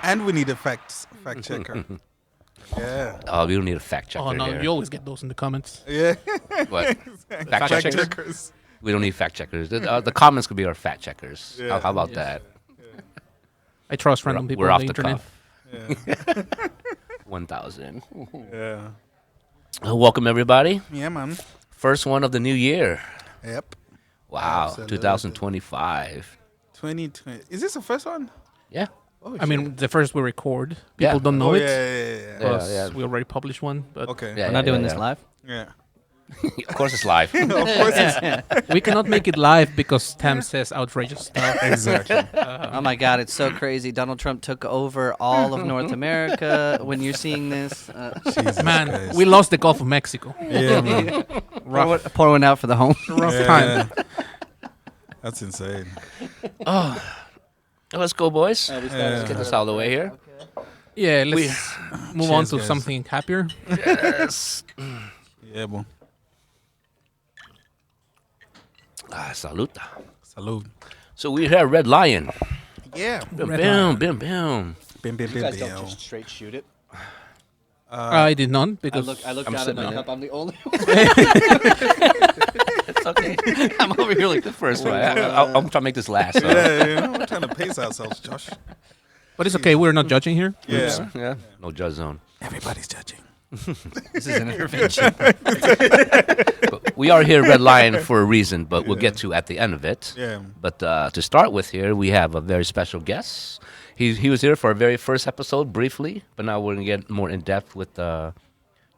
And we need a fact checker. Yeah. Oh, we don't need a fact checker. Oh no, here. you always get those in the comments. Yeah. What? Fact Fact checkers? checkers. We don't need fact checkers. The comments could be our fact checkers. Yeah. How about that? I trust random people We're on off the the internet. cuff. 1,000. Yeah. Welcome, everybody. Yeah, man. First one of the new year. Yep. Wow, Absolutely. 2025. 2020. Is this the first one? Yeah. Oh, I mean, the first we record, people Yeah. don't know oh, it. yeah. Because Yeah. we already published one, but Okay. Yeah, We're not doing this live? Yeah. Of course, it's live. Of course it's we cannot make it live because Tam says outrageous stuff. exactly. Oh my God, it's so crazy. Donald Trump took over all of North America. When you're seeing this, Jesus Man, Christ. we lost the Gulf of Mexico. Yeah, man. pour one out for the home. Rough Yeah. time. That's insane. Let's go, boys. Yeah. Let's get this out of the way here. Yeah, let's move on Cheers, to guys. something happier. Yes. Yeah, boy. Saluta. Salute. So we have Red Lion. Yeah. Bim, Red bim, Lion. bim, bim. Bim, bim, bim, bim. straight shoot it. I did not because I look I'm down at sitting my on cup. I'm the only It's okay. I'm over here like the First one. I'm trying to make this last. So. Yeah, you know, we're trying to pace ourselves, Josh. but it's okay. We're not judging here. Yeah. Yeah. No judge zone. Everybody's judging. This is an intervention. But we are here, Red Lion, for a reason, but we'll get to at the end of it. Yeah. But to start with here, we have a very special guest. He was here for our very first episode, briefly, but now we're going to get more in-depth with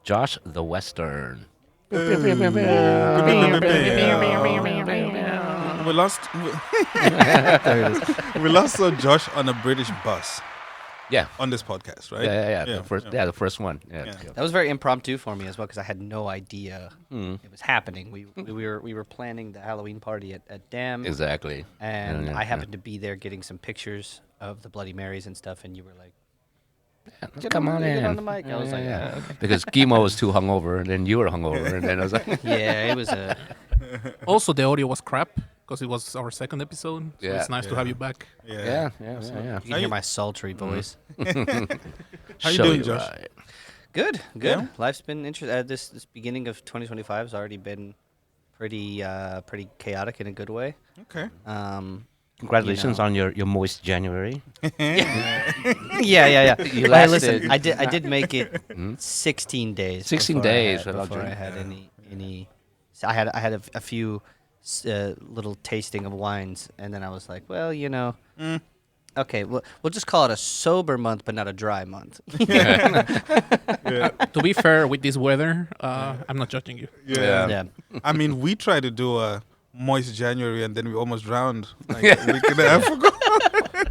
Joshofwestern. We lost. We lost Josh on a British bus Yeah. on this podcast, right? Yeah. The first one. Yeah. Yeah. That was very impromptu for me as well because I had no idea it was happening. We were planning the Halloween party at Dam, Exactly. and Yeah, I happened to be there getting some pictures of the Bloody Marys and stuff, and you were like, Come on get in. on the mic. I was like, Yeah. Because Guimo was too hungover, and then you were hungover, and then I was like, yeah, it was a. Also, the audio was crap because it was our second episode. So Yeah. it's nice to have you back. yeah. You can hear my sultry voice. How you Show doing, you Josh? right. Good. Yeah? Life's been interesting. This beginning of 2025 has already been pretty chaotic in a good way. Okay. Congratulations You know. on your moist January. Yeah. You Well, lasted- listen, I did make it 16 days. 16 before days I had, without before I drinking. had any. So I had a few little tasting of wines, and then I was like, well, you know. Okay, we'll just call it a sober month, but not a dry month. To be fair, with this weather, I'm not judging you. Yeah. Yeah. I mean, we tried to do a moist January and then we almost drowned like a week and a half ago.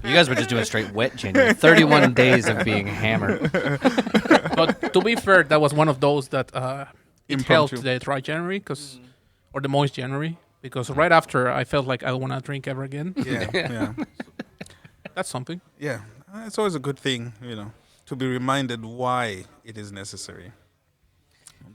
You guys were just doing straight wet January. 31 days of being hammered. But to be fair, that was one of those that it helped Impromptu. the dry January or the moist January because right after I felt like I don't want to drink ever again. Yeah. That's something. Yeah. It's always a good thing, you know, to be reminded why it is necessary.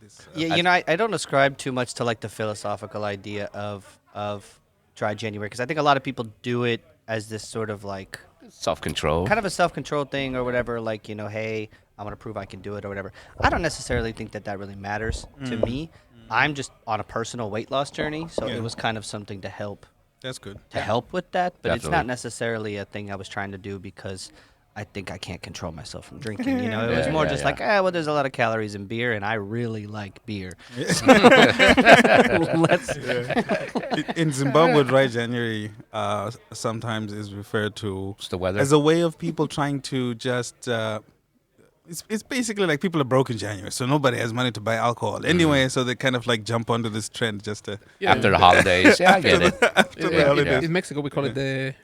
This, Yeah, you know, I don't ascribe too much to like the philosophical idea of dry January because I think a lot of people do it as this sort of like Self-control. kind of a self-control thing or whatever. Like, you know, hey, I'm gonna prove I can do it or whatever. I don't necessarily think that really matters to me. I'm just on a personal weight loss journey, so Yeah. it was kind of something to help That's good. with that. But it's Definitely. not necessarily a thing I was trying to do because I think I can't control myself from drinking. You know, it was Yeah, more yeah, just yeah. like, well, there's a lot of calories in beer, and I really like beer. Let's. In Zimbabwe, dry January sometimes is referred to It's the weather. as a way of people trying to just. It's basically like people are broke in January, so nobody has money to buy alcohol anyway. So they kind of like jump onto this trend just to. After the holidays. Yeah, I get it. In Mexico, we call it the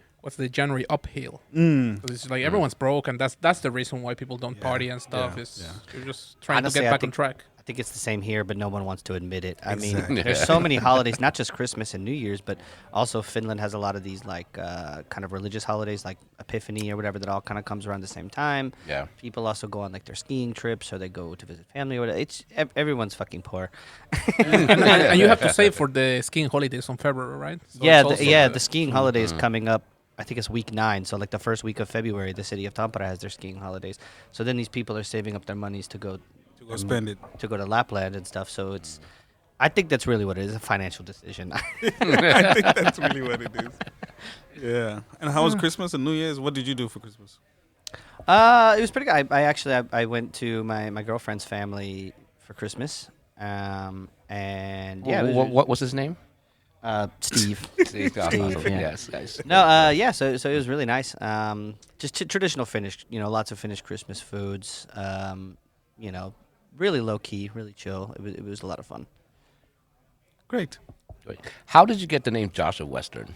January uphill. Mm. 'Cause it's like everyone's broke, and that's the reason why people don't party and stuff. Yeah. Is you're just trying Honestly, to I get back on think- track. I think it's the same here, but no one wants to admit it. I mean, Exactly. there's so many holidays, not just Christmas and New Year's, but also Finland has a lot of these like kind of religious holidays, like Epiphany or whatever, that all kind of comes around the same time. Yeah. People also go on like their skiing trips, or they go to visit family, or whatever. It's everyone's fucking poor. and you have to save for the skiing holidays on February, right? So Yeah, it's also the skiing holiday is coming up I think it's week 9. So like the first week of February, the city of Tampere has their skiing holidays. So then these people are saving up their monies to go To go spend it. to go to Lapland and stuff. So it's, I think that's really what it is, a financial decision. I think that's really what it is. Yeah. And how was Christmas and New Year's? What did you do for Christmas? It was pretty good. I actually I went to my girlfriend's family for Christmas. And yeah, it was, What was his name? Steve. Steve. Steve, yeah. Yes, nice. No, yeah. So it was really nice. Just traditional Finnish. Lots of Finnish Christmas foods. Really low key, really chill. It was a lot of fun. Great. How did you get the name Joshofwestern?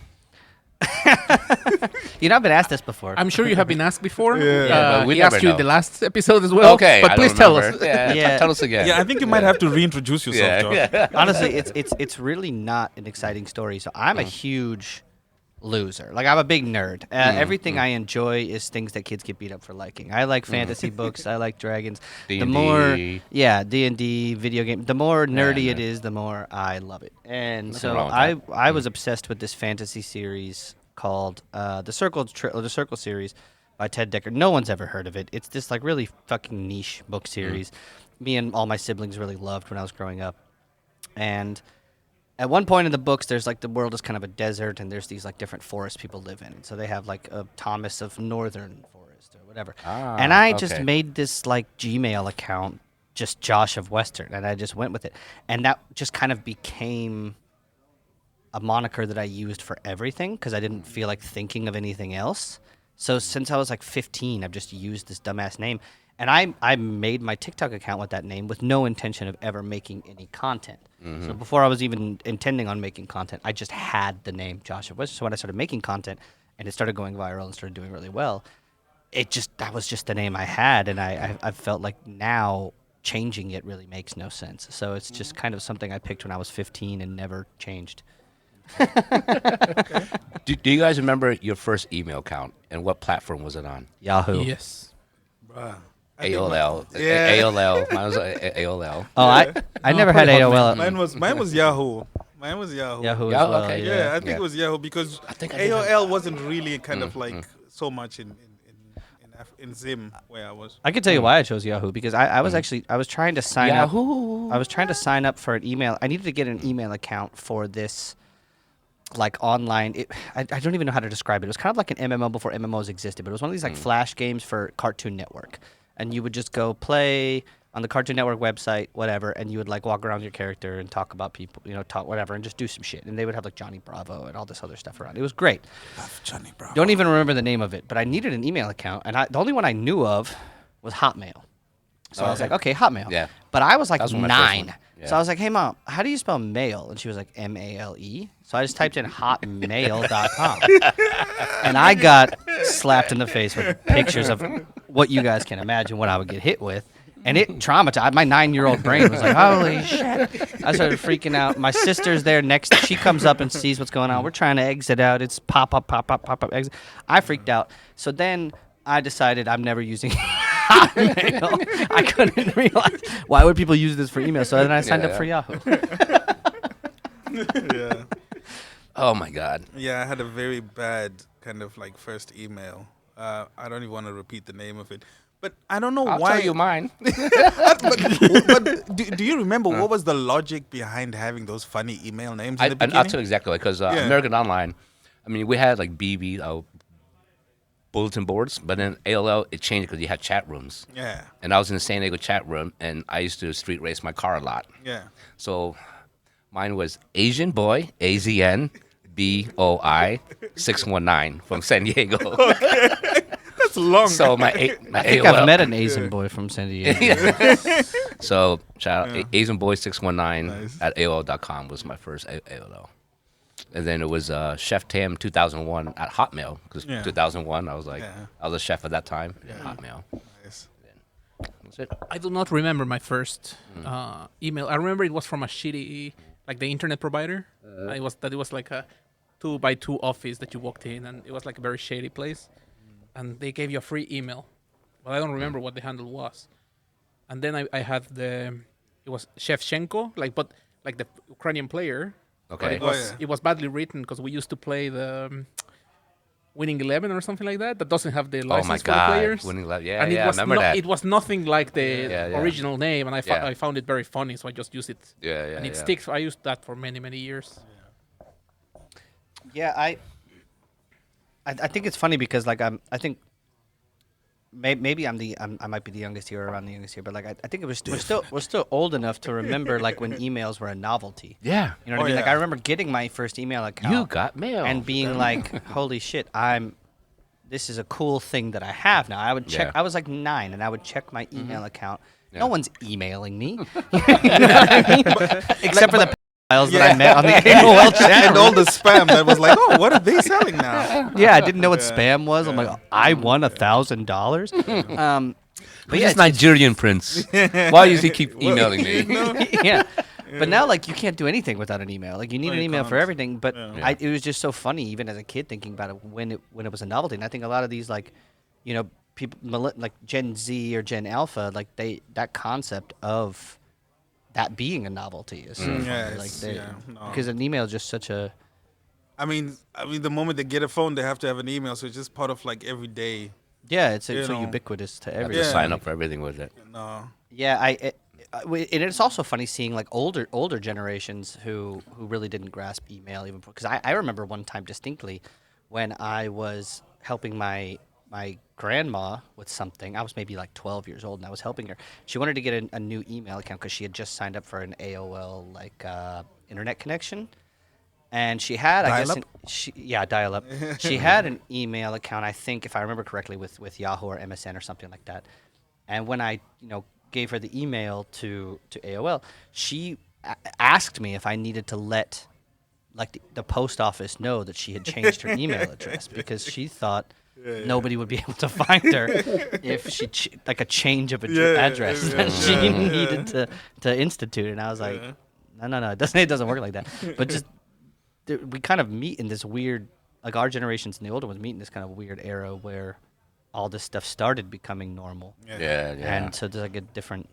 I've been asked this before. I'm sure you have been asked before. Yeah, but we he never asked you know. in the last episode as well. Okay, but I please don't tell remember. us. Yeah, Yeah. tell us again. Yeah, I think you might have to reintroduce yourself, Josh. Yeah. Honestly, it's really not an exciting story. So I'm a huge loser. Like I'm a big nerd. Everything I enjoy is things that kids get beat up for liking. I like fantasy books. I like dragons. The D&D. more, D&D, video game. The more nerdy it yeah. is, the more I love it. And Nothing so wrong with I was obsessed with this fantasy series called the Circle series by Ted Decker. No one's ever heard of it. It's this like really fucking niche book series. Me and all my siblings really loved when I was growing up. And at one point in the books, there's like the world is kind of a desert, and there's these like different forests people live in. So they have like a Thomas of Northern Forest or whatever. And I just okay. made this like Gmail account, just Joshofwestern, and I just went with it. And that just kind of became a moniker that I used for everything because I didn't feel like thinking of anything else. So since I was like 15, I've just used this dumbass name. And I made my TikTok account with that name with no intention of ever making any content. So before I was even intending on making content, I just had the name Joshofwestern. So when I started making content and it started going viral and started doing really well, that was just the name I had. And I felt like now changing it really makes no sense. So it's just kind of something I picked when I was 15 and never changed. Do you guys remember your first email account and what platform was it on? Yahoo. Yes. Bruh. AOL. Yeah. AOL. Mine was AOL. Oh, I never had probably AOL. Mine was Yahoo. Mine was Yahoo. Yahoo as Yeah, well. okay. Yeah, I think Yeah. it was Yahoo because I think I did have- AOL wasn't really kind of like so much in Zim where I was. I can tell you why I chose Yahoo because I was trying to sign up. Yahoo. I was trying to sign up for an email. I needed to get an email account for this, like online. I don't even know how to describe it. It was kind of like an MMO before MMOs existed, but it was one of these like flash games for Cartoon Network, and you would just go play on the Cartoon Network website, whatever, and you would like walk around your character and talk about people, talk whatever, and just do some shit. And they would have like Johnny Bravo and all this other stuff around. It was great. Love Johnny Bravo. Don't even remember the name of it, but I needed an email account, and the only one I knew of was Hotmail. So I was like, okay, Hotmail. Yeah. But I was like That was one of my first 9. ones. Yeah. So I was like, hey, Mom, how do you spell mail? And she was like, MALE. So I just typed in hotmail.com. And I got slapped in the face with pictures of what you guys can imagine what I would get hit with. And it traumatized. My 9-year-old brain was like, holy shit. I started freaking out. My sister's there next. She comes up and sees what's going on. We're trying to exit out. It's pop up, exit. I freaked out. So then I decided I'm never using Hotmail. I couldn't realize why would people use this for email. So then I signed up for Yahoo. Yeah. Oh my God. Yeah, I had a very bad kind of like first email. I don't even want to repeat the name of it. But I don't know I'll why. tell you mine. but do you remember what was the logic behind having those funny email names in the beginning? I'll tell you exactly because American Online. I mean, we had like BB bulletin boards, but then AOL it changed because you had chat rooms. Yeah. And I was in the San Diego chat room, and I used to street race my car a lot. Yeah. So mine was Asian Boy, AZN BOI 619 from San Diego. That's long. So my I think AOL. I've met an Asian boy from San Diego. So shout out Asian Boy 619 Nice. at AOL.com was my first AOL. And then it was Chef Tam 2001 at Hotmail because 2001 I was like I was a chef at that time at Hotmail. Nice. That's it. I do not remember my first email. I remember it was from a shitty, like the internet provider. It was like a 2x2 office that you walked in, and it was like a very shady place. And they gave you a free email, but I don't remember what the handle was. And then I had it was Shevchenko, like the Ukrainian player. Okay. But it was badly written because we used to play the Winning 11 or something like that doesn't have the license Oh my for the God, players. Winning 11. Yeah, And yeah, I remember that. It was nothing like the Yeah. original name, and Yeah. I found it very funny, so I just used it. Yeah, And it yeah. sticks. I used that for many, many years. Yeah, I think it's funny because like I think maybe I might be the youngest here or around the youngest here, but like I think we're still old enough to remember like when emails were a novelty. Yeah. You know what I mean? Like I remember getting my first email account. You got mail. And being like, holy shit, this is a cool thing that I have now. I would check. Yeah. I was like 9, and I would check my email account. Yeah. No one's emailing me, you know what I mean? Except for the files that I met on the AOL chat. And all the spam that was like, oh, what are they selling now? Yeah, I didn't know what spam was. I'm like, I won $1,000. But yeah, Nigerian prince. Why does he keep emailing me? Yeah. But now, like, you can't do anything without an email. Like, you need an email for everything. But it was just so funny, even as a kid, thinking about it when it was a novelty. And I think a lot of these, like, you know, people like Gen Z or Gen Alpha, like that concept of that being a novelty is so funny. Yes, Like, no. because an email is just such a. I mean, the moment they get a phone, they have to have an email. So it's just part of like every day. Yeah, it's so know. ubiquitous to I have everything. to sign up for everything with it. No. Yeah, and it's also funny seeing like older generations who really didn't grasp email even because I remember one time distinctly when I was helping my grandma with something. I was maybe like 12 years old and I was helping her. She wanted to get a new email account because she had just signed up for an AOL internet connection. And she had, Dial-up? dial-up. She had an email account, I think, if I remember correctly, with Yahoo or MSN or something like that. And when I, gave her the email to AOL, she asked me if I needed to let, like, the post office know that she had changed her email address because she thought nobody would be able to find her if she like a change of address that she needed to institute. And I was like, no, it doesn't work like that. But just we kind of meet in this weird, like our generations and the older ones meet in this kind of weird era where all this stuff started becoming normal. Yeah. And so there's like a different,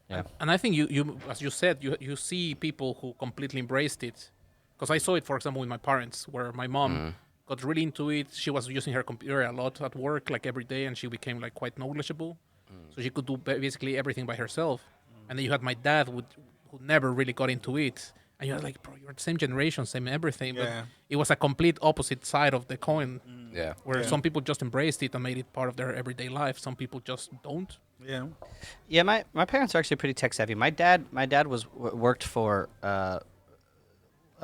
And I think you as you said, you see people who completely embraced it. Because I saw it, for example, with my parents, where my mom got really into it. She was using her computer a lot at work, like every day, and she became like quite knowledgeable. So she could do basically everything by herself. And then you had my dad, who never really got into it. And you're like, bro, you're the same generation, same everything. But it was a complete opposite side of the coin. Yeah. Where some people just embraced it and made it part of their everyday life. Some people just don't. Yeah. Yeah, my parents are actually pretty tech savvy. My dad worked for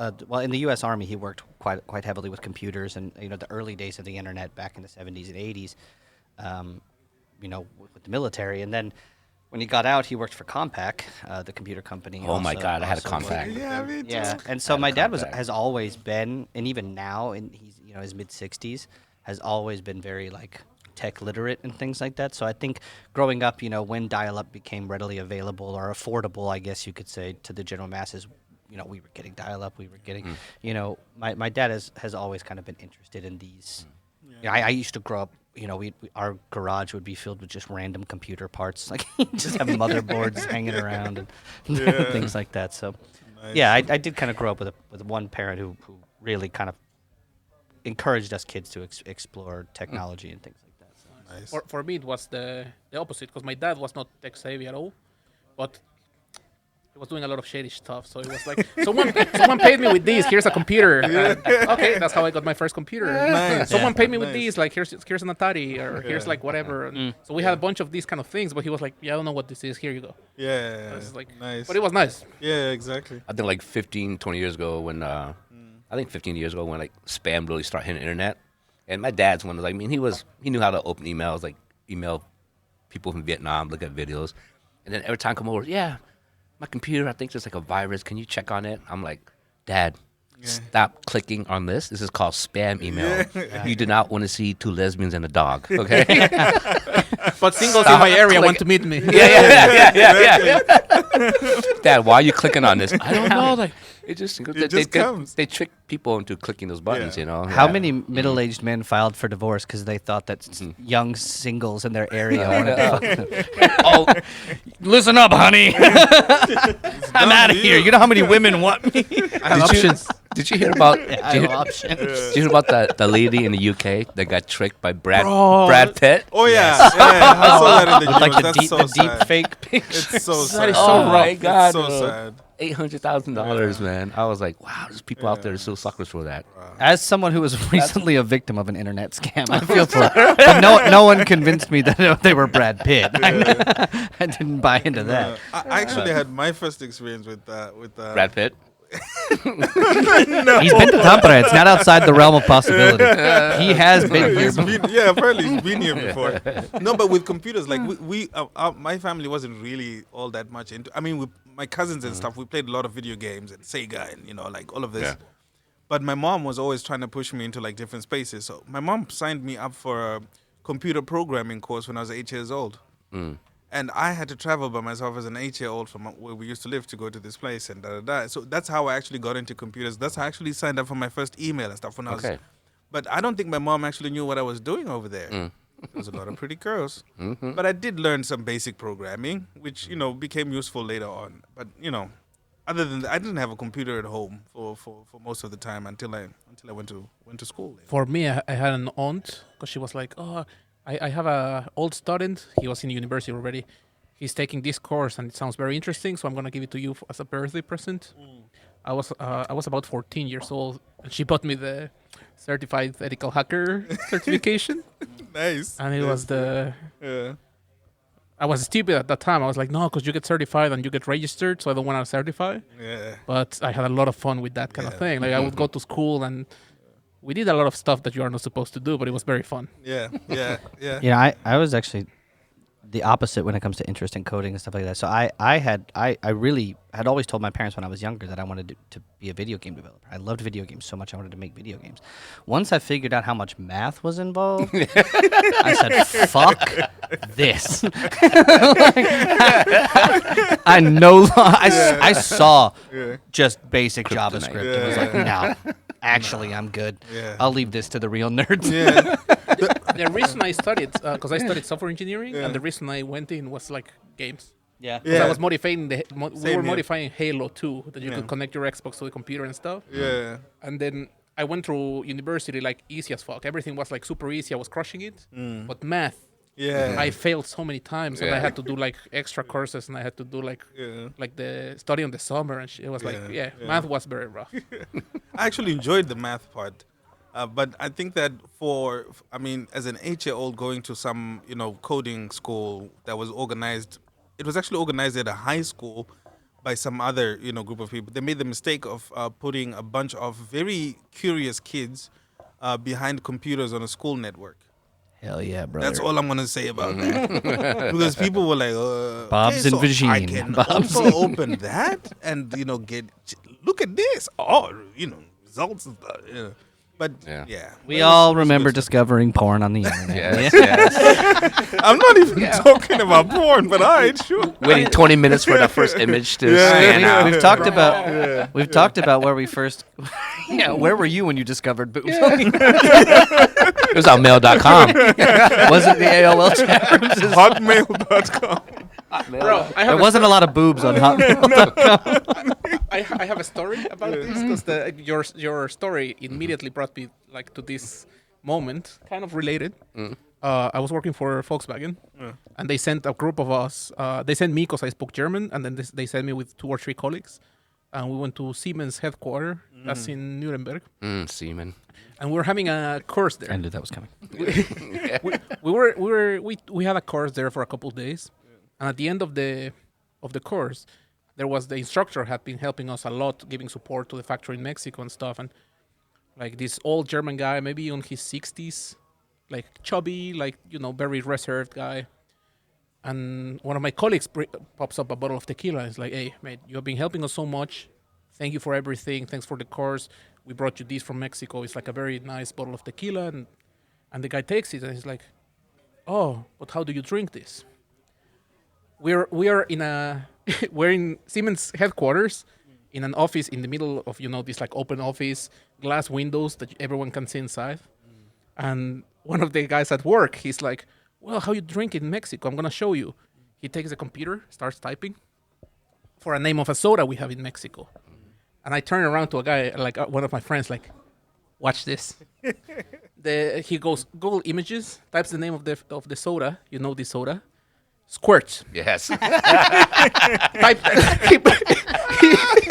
in the U.S. Army. He worked quite heavily with computers and the early days of the internet back in the 70s and 80s. With the military, and then when he got out, he worked for Compaq, the computer company. Oh my God, I had a Compaq. Yeah, me too. Yeah, and so my dad has always been, and even now, and he's his mid 60s, has always been very like tech literate and things like that. So I think growing up, when dial-up became readily available or affordable, I guess you could say, to the general masses, we were getting dial-up. We were getting, my dad has always kind of been interested in these. I used to grow up. Our garage would be filled with just random computer parts, like just have motherboards hanging around and things like that. So, I did kind of grow up with one parent who really kind of encouraged us kids to explore technology and things like that. So. Nice. For me, it was the opposite, because my dad was not tech savvy at all, but he was doing a lot of shady stuff. So it was like, someone paid me with this. Here's a computer. Okay, that's how I got my first computer. Nice. Someone paid me with these. Like here's an Atari, or here's like whatever. And so we had a bunch of these kind of things. But he was like, I don't know what this is. Here you go. Yeah. So it's like, nice. but it was nice. Yeah, exactly. I think like 15, 20 years ago when, I think 15 years ago when like spam really started hitting the internet. And my dad's one was like, he knew how to open emails, like email people from Vietnam, look at videos. And then every time I come over, my computer, I think there's like a virus. Can you check on it? I'm like, Dad, stop clicking on this. This is called spam email. You do not want to see 2 lesbians and a dog, okay? But singles in my area want to meet me. Yeah. Dad, why are you clicking on this? I don't know. Like, it just comes. They trick people into clicking those buttons, How many middle-aged men filed for divorce because they thought that young singles in their area wanted to fuck them? Listen up, honey. I'm out of here. You know how many women want me? I have options. Did you hear about? IO options. Did you hear about the lady in the UK that got tricked by Brad Pitt? Oh yeah, yeah, I saw that in the With like news. the That's deep, so the deep sad. fake picture. It's so That sad. is so Oh rough. my God, It's so dude. sad. $800,000, man. I was like, wow, there's people out there that still suckers for that. As someone who was recently a victim of an internet scam, I feel for it. But no one convinced me that they were Brad Pitt. I didn't buy into that. I actually had my first experience with Brad Pitt. He's been to Tampere. It's not outside the realm of possibility. He has been here. Yeah, apparently he's been here before. No, but with computers, like my family wasn't really all that much into. I mean, with my cousins and stuff, we played a lot of video games and Sega and like all of this. Yeah. But my mom was always trying to push me into like different spaces. So my mom signed me up for a computer programming course when I was 8 years old. And I had to travel by myself as an 8-year-old from where we used to live to go to this place and da. So that's how I actually got into computers. That's how I actually signed up for my first email and stuff when I was. But I don't think my mom actually knew what I was doing over there. There was a lot of pretty girls. But I did learn some basic programming, which, became useful later on. But, other than that, I didn't have a computer at home for most of the time until I went to school. For me, I had an aunt because she was like, "Oh, I have a old student. He was in university already. He's taking this course and it sounds very interesting. So I'm gonna give it to you as a birthday present." I was about 14 years old, and she bought me the certified ethical hacker certification. Nice. And it was Yeah. I was stupid at that time. I was like, no, because you get certified and you get registered, so I don't want to certify. Yeah. But I had a lot of fun with that kind of thing. Like I would go to school and we did a lot of stuff that you are not supposed to do, but it was very fun. Yeah. I was actually the opposite when it comes to interest in coding and stuff like that. So I really had always told my parents when I was younger that I wanted to be a video game developer. I loved video games so much I wanted to make video games. Once I figured out how much math was involved, I said, "Fuck this." I saw just basic JavaScript and was like, "No, actually, I'm good. Yeah. I'll leave this to the real nerds." Yeah. The reason I studied, because I studied software engineering, and the reason I went in was like games. Yeah. 'Cause I was modifying we Same were here. modifying Halo 2, that you could connect your Xbox to the computer and stuff. Yeah. And then I went through university like easy as fuck. Everything was like super easy. I was crushing it. But math, Yeah. I failed so many times, and I Yeah. had to do like extra courses, and I had to do like the study on the summer, and it was like math was very rough. I actually enjoyed the math part. But I think that as an 8-year-old going to some, coding school that was organized, it was actually organized at a high school by some other, group of people. They made the mistake of putting a bunch of very curious kids behind computers on a school network. Hell yeah, brother. That's all I'm going to say about that. Because people were like, Bob's okay, and so I Vagine. can Bob's. also open that and, look at this. Oh, results and stuff. But, Yeah. yeah. We It was- all it was remember good stuff. discovering porn on the internet. Yes. I'm not even talking about porn, but all right, sure. Waiting 20 minutes for the first image to Yeah, scan yeah. out. We've talked about talked about where we first. Yeah, where were you when you discovered boobs? It was on mail.com. Was it the AOL chat rooms? Hotmail.com. Bro, There wasn't a lot of boobs on Hotmail. I have a story about this because your story immediately brought me like to this moment, kind of related. I was working for Volkswagen, and they sent a group of us. They sent me because I spoke German, and then they sent me with 2 or 3 colleagues, and we went to Siemens headquarters. That's in Nuremberg, Seaman. and we were having a course there. I knew that was coming. We had a course there for a couple of days, and at the end of the course, there was the instructor had been helping us a lot, giving support to the factory in Mexico and stuff, and like this old German guy, maybe on his 60s, like chubby, like very reserved guy. And one of my colleagues pops up a bottle of tequila and is like, "Hey, mate, you have been helping us so much. Thank you for everything. Thanks for the course. We brought you this from Mexico. It's like a very nice bottle of tequila." And the guy takes it and he's like, "Oh, but how do you drink this?" We are in we're in Siemens headquarters in an office in the middle of this like open office, glass windows that everyone can see inside. And one of the guys at work, he's like, "Well, how you drink it in Mexico? I'm gonna show you." He takes the computer, starts typing for a name of a soda we have in Mexico. and I turn around to a guy, like one of my friends, like, watch this. He goes Google Images, types the name of the soda. You know the soda, Squirt. Yes. Type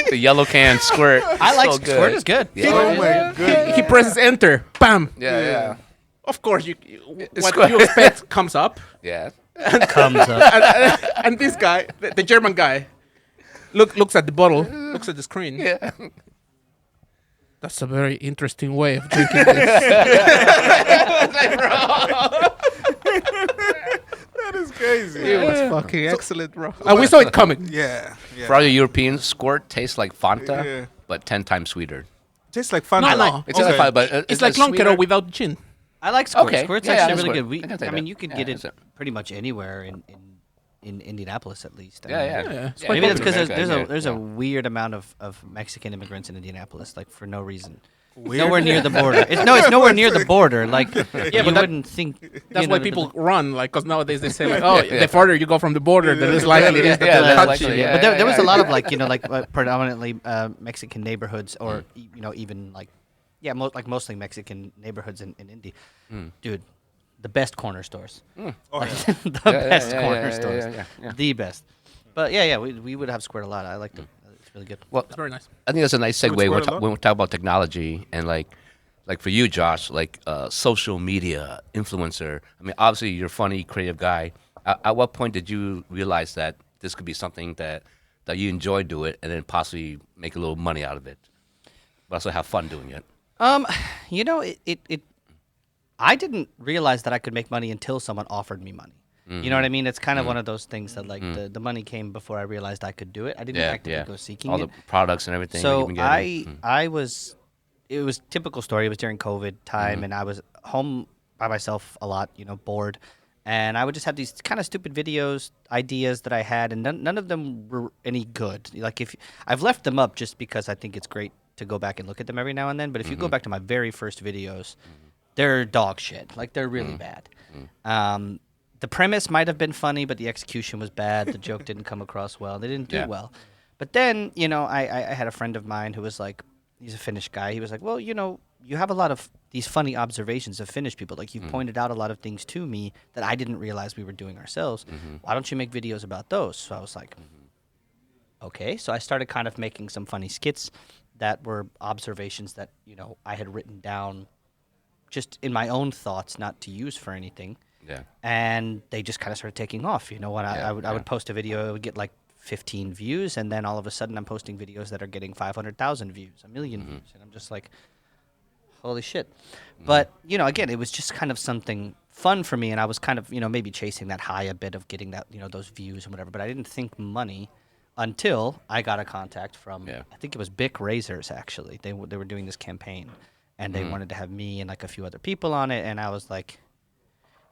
The yellow can squirt. I like So good. Squirt is good. Yeah. Oh my god. he presses enter. Bam. Yeah. Of course, what Squirt. you expect comes up. Yeah. Comes up. And this guy, the German guy, looks at the bottle, looks at the screen. Yeah. That's a very interesting way of drinking this. That is crazy. It was fucking excellent, bro. And we saw it coming. Yeah. For all you Europeans, squirt tastes like Fanta, Yeah. but 10 times sweeter. Tastes like Fanta. No. It's like Fanta, but It's like sweeter. Lonkero without gin. I like Squirt. Okay. Squirt's Yeah, actually that's really good. good. I can say I mean, that. you can Yeah, get that's it it. pretty much anywhere in Indianapolis, at least. I Yeah, mean, yeah. Yeah. Yeah, Maybe that's North because America, there's a yeah. weird amount of Mexican immigrants in Indianapolis, like for no reason. Weird? Nowhere near the border. It's nowhere near the border. Like you but wouldn't think. That's you why know, people run, like, because nowadays they say, like, oh, the farther you go from the border, the less likely it is that Yeah, they'll less touch likely, you. yeah. But there was a lot of like predominantly Mexican neighborhoods, or even like mostly Mexican neighborhoods in Indy. Dude, the best corner stores. Oh, Like, yeah. the Yeah, best yeah, corner yeah, stores. yeah. The best. But yeah, we would have Squirt a lot. I liked it. It's really good. Well, It's very nice. I think that's a nice segue squirt when a lot? we talk about technology and like for you, Josh, like social media influencer. I mean, obviously you're a funny, creative guy. At what point did you realize that this could be something that you enjoy doing and then possibly make a little money out of it, but also have fun doing it? You know, I didn't realize that I could make money until someone offered me money. You know what I mean? It's kind of one of those things that like the money came before I realized I could do it. I didn't actively go seeking all it. the products and everything. that So you've been getting. it was typical story. It was during COVID time, and I was home by myself a lot, bored. And I would just have these kind of stupid videos, ideas that I had, and none of them were any good. Like I've left them up just because I think it's great to go back and look at them every now and then. But if you go back to my very first videos, they're dog shit. Like they're really bad. The premise might have been funny, but the execution was bad. The joke didn't come across well. They didn't do well. But then, I had a friend of mine who was like, he's a Finnish guy. He was like, well, you have a lot of these funny observations of Finnish people. Like you've pointed out a lot of things to me that I didn't realize we were doing ourselves. Why don't you make videos about those? So I was like, okay. So I started kind of making some funny skits that were observations that, I had written down just in my own thoughts, not to use for anything. Yeah. And they just kind of started taking off. When I Yeah, would post a video, it would get like 15 views, and then all of a sudden I'm posting videos that are getting 500,000 views, 1 million views, and I'm just like, holy shit. But again, it was just kind of something fun for me, and I was kind of maybe chasing that high a bit of getting that those views and whatever. But I didn't think money until I got a contact from I think it was Bic Razors actually. They were doing this campaign, and they wanted to have me and like a few other people on it, and I was like,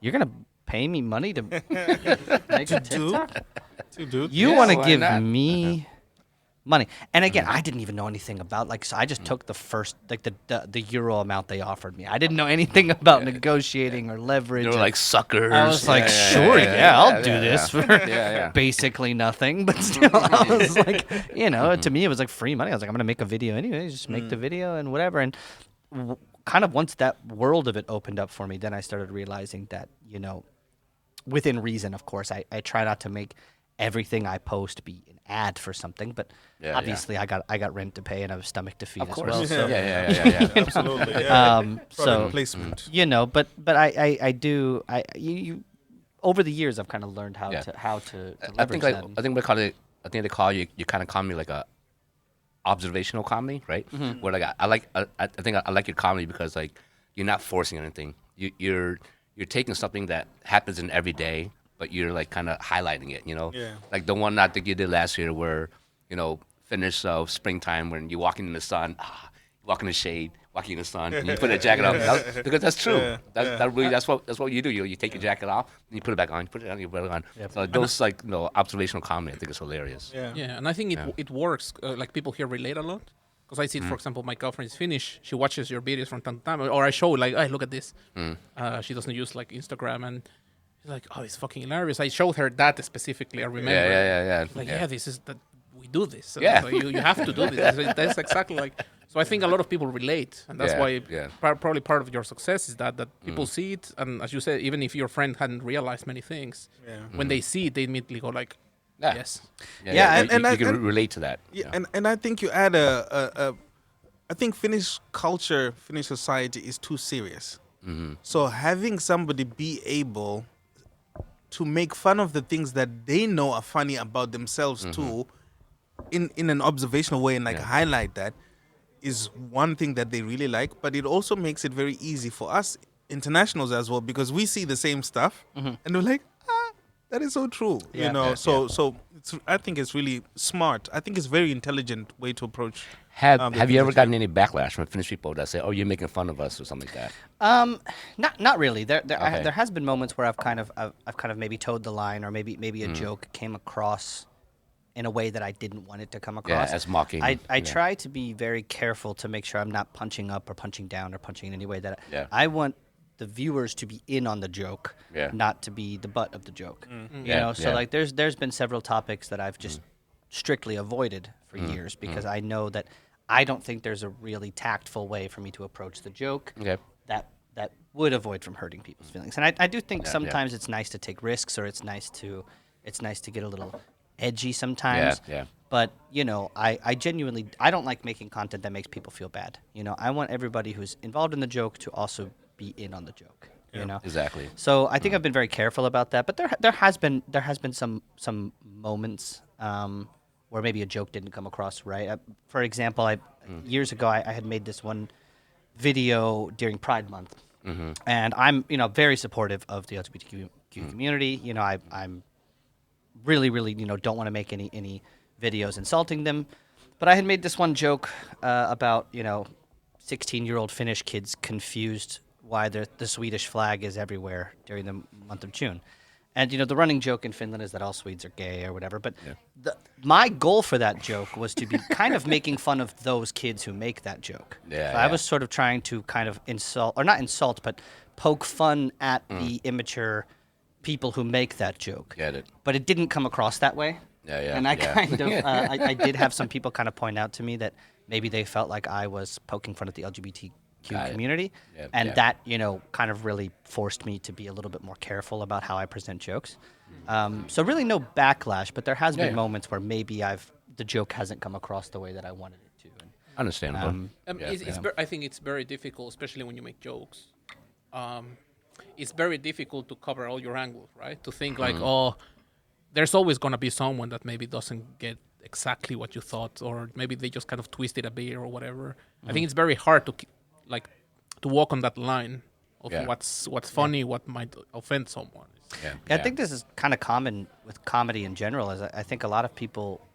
you're gonna pay me money to make a TikTok? You want to why give not? me money? And again, I didn't even know anything about so I just took the first the euro amount they offered me. I didn't know anything about negotiating or leverage. They were like suckers. I was like, sure, I'll do this for basically nothing. But still, I was like, to me, it was like free money. I was like, I'm going to make a video anyway. Just make the video and whatever. And kind of once that world of it opened up for me, then I started realizing that, within reason, of course, I try not to make everything I post be an ad for something. But obviously, I got rent to pay and I have a stomach to feed Of as course. well. So, Yeah. Absolutely. Yeah. so Product placement. but I do you over the years I've kind of learned how to I think leverage that. I think we call it. I think they call you kind of comedy like a observational comedy, right? Where like I think I like your comedy because like you're not forcing anything. You're taking something that happens in every day, but you're like kind of highlighting it. Yeah. Like the one that you did last year, where finish of springtime when you're walking in the sun, walking in the shade, walking in the sun, and you put a jacket on because that's true. Yeah. That's what you do. You take your jacket off and you put it back on. You put it on. You put it on. So those observational comedy, I think is hilarious. Yeah. And I think it works. Like people here relate a lot. Because I see it, for example, my girlfriend is Finnish. She watches your videos from time to time. Or I show, like, hey, look at this. She doesn't use, like, Instagram. And she's like, oh, it's fucking hilarious. I showed her that specifically. I remember. Yeah. Like, this is that we do this. Yeah. So you have to do this. That's exactly like. So I think a lot of people relate, and that's Yeah, why yeah. probably part of your success is that people see it, and as you said, even if your friend hadn't realized many things, when they see it, they immediately go like, Yeah. yes. Yeah, you can relate to that. Yeah, and I think you add I think Finnish culture, Finnish society is too serious. So having somebody be able to make fun of the things that they know are funny about themselves too, in an observational way and highlight that, is one thing that they really like. But it also makes it very easy for us internationals as well, because we see the same stuff and we're like, that is so true. Yeah. You know, Yeah, so it's, I think it's really smart. I think it's very intelligent way to approach. Have the you things ever that gotten any backlash from Finnish people that say, "Oh, you're making fun of us" or something like that? Not really. There Okay. there has been moments where I've kind of maybe towed the line, or maybe a joke came across in a way that I didn't want it to come across. as mocking. I try to be very careful to make sure I'm not punching up or punching down or punching in any way that Yeah. I want the viewers to be in on the joke, not to be the butt of the joke. You Yeah, know, so yeah. like there's been several topics that I've just strictly avoided for years because I know that I don't think there's a really tactful way for me to approach the joke Okay. that would avoid from hurting people's feelings. And I do think Yeah, sometimes it's nice to take risks, or it's nice to get a little edgy sometimes. Yeah. But you know, I genuinely I don't like making content that makes people feel bad. You know, I want everybody who's involved in the joke to also be in on the joke. You know, Exactly. so I think I've been very careful about that. But there has been some moments where maybe a joke didn't come across right. For example, years ago I had made this one video during Pride Month, and I'm very supportive of the LGBTQ community. You know, I'm really don't want to make any videos insulting them, but I had made this one joke about 16-year-old Finnish kids confused why the Swedish flag is everywhere during the month of June. And the running joke in Finland is that all Swedes are gay or whatever. But my goal for that joke was to be kind of making fun of those kids who make that joke. Yeah, So I was sort of trying to kind of not insult, but poke fun at the immature people who make that joke. Get it. But it didn't come across that way. Yeah. And I kind of, I did have some people kind of point out to me that maybe they felt like I was poking fun at the LGBTQ community. Yeah, And yeah. that, kind of really forced me to be a little bit more careful about how I present jokes. So really no backlash, but there has been moments where maybe the joke hasn't come across the way that I wanted it to. Understandable. I think it's very difficult, especially when you make jokes. It's very difficult to cover all your angles, right? To think like, oh, there's always going to be someone that maybe doesn't get exactly what you thought, or maybe they just kind of twist it a bit or whatever. I think it's very hard to walk on that line of what's funny, what might offend someone. I think this is kind of common with comedy in general. Is I think a lot of people,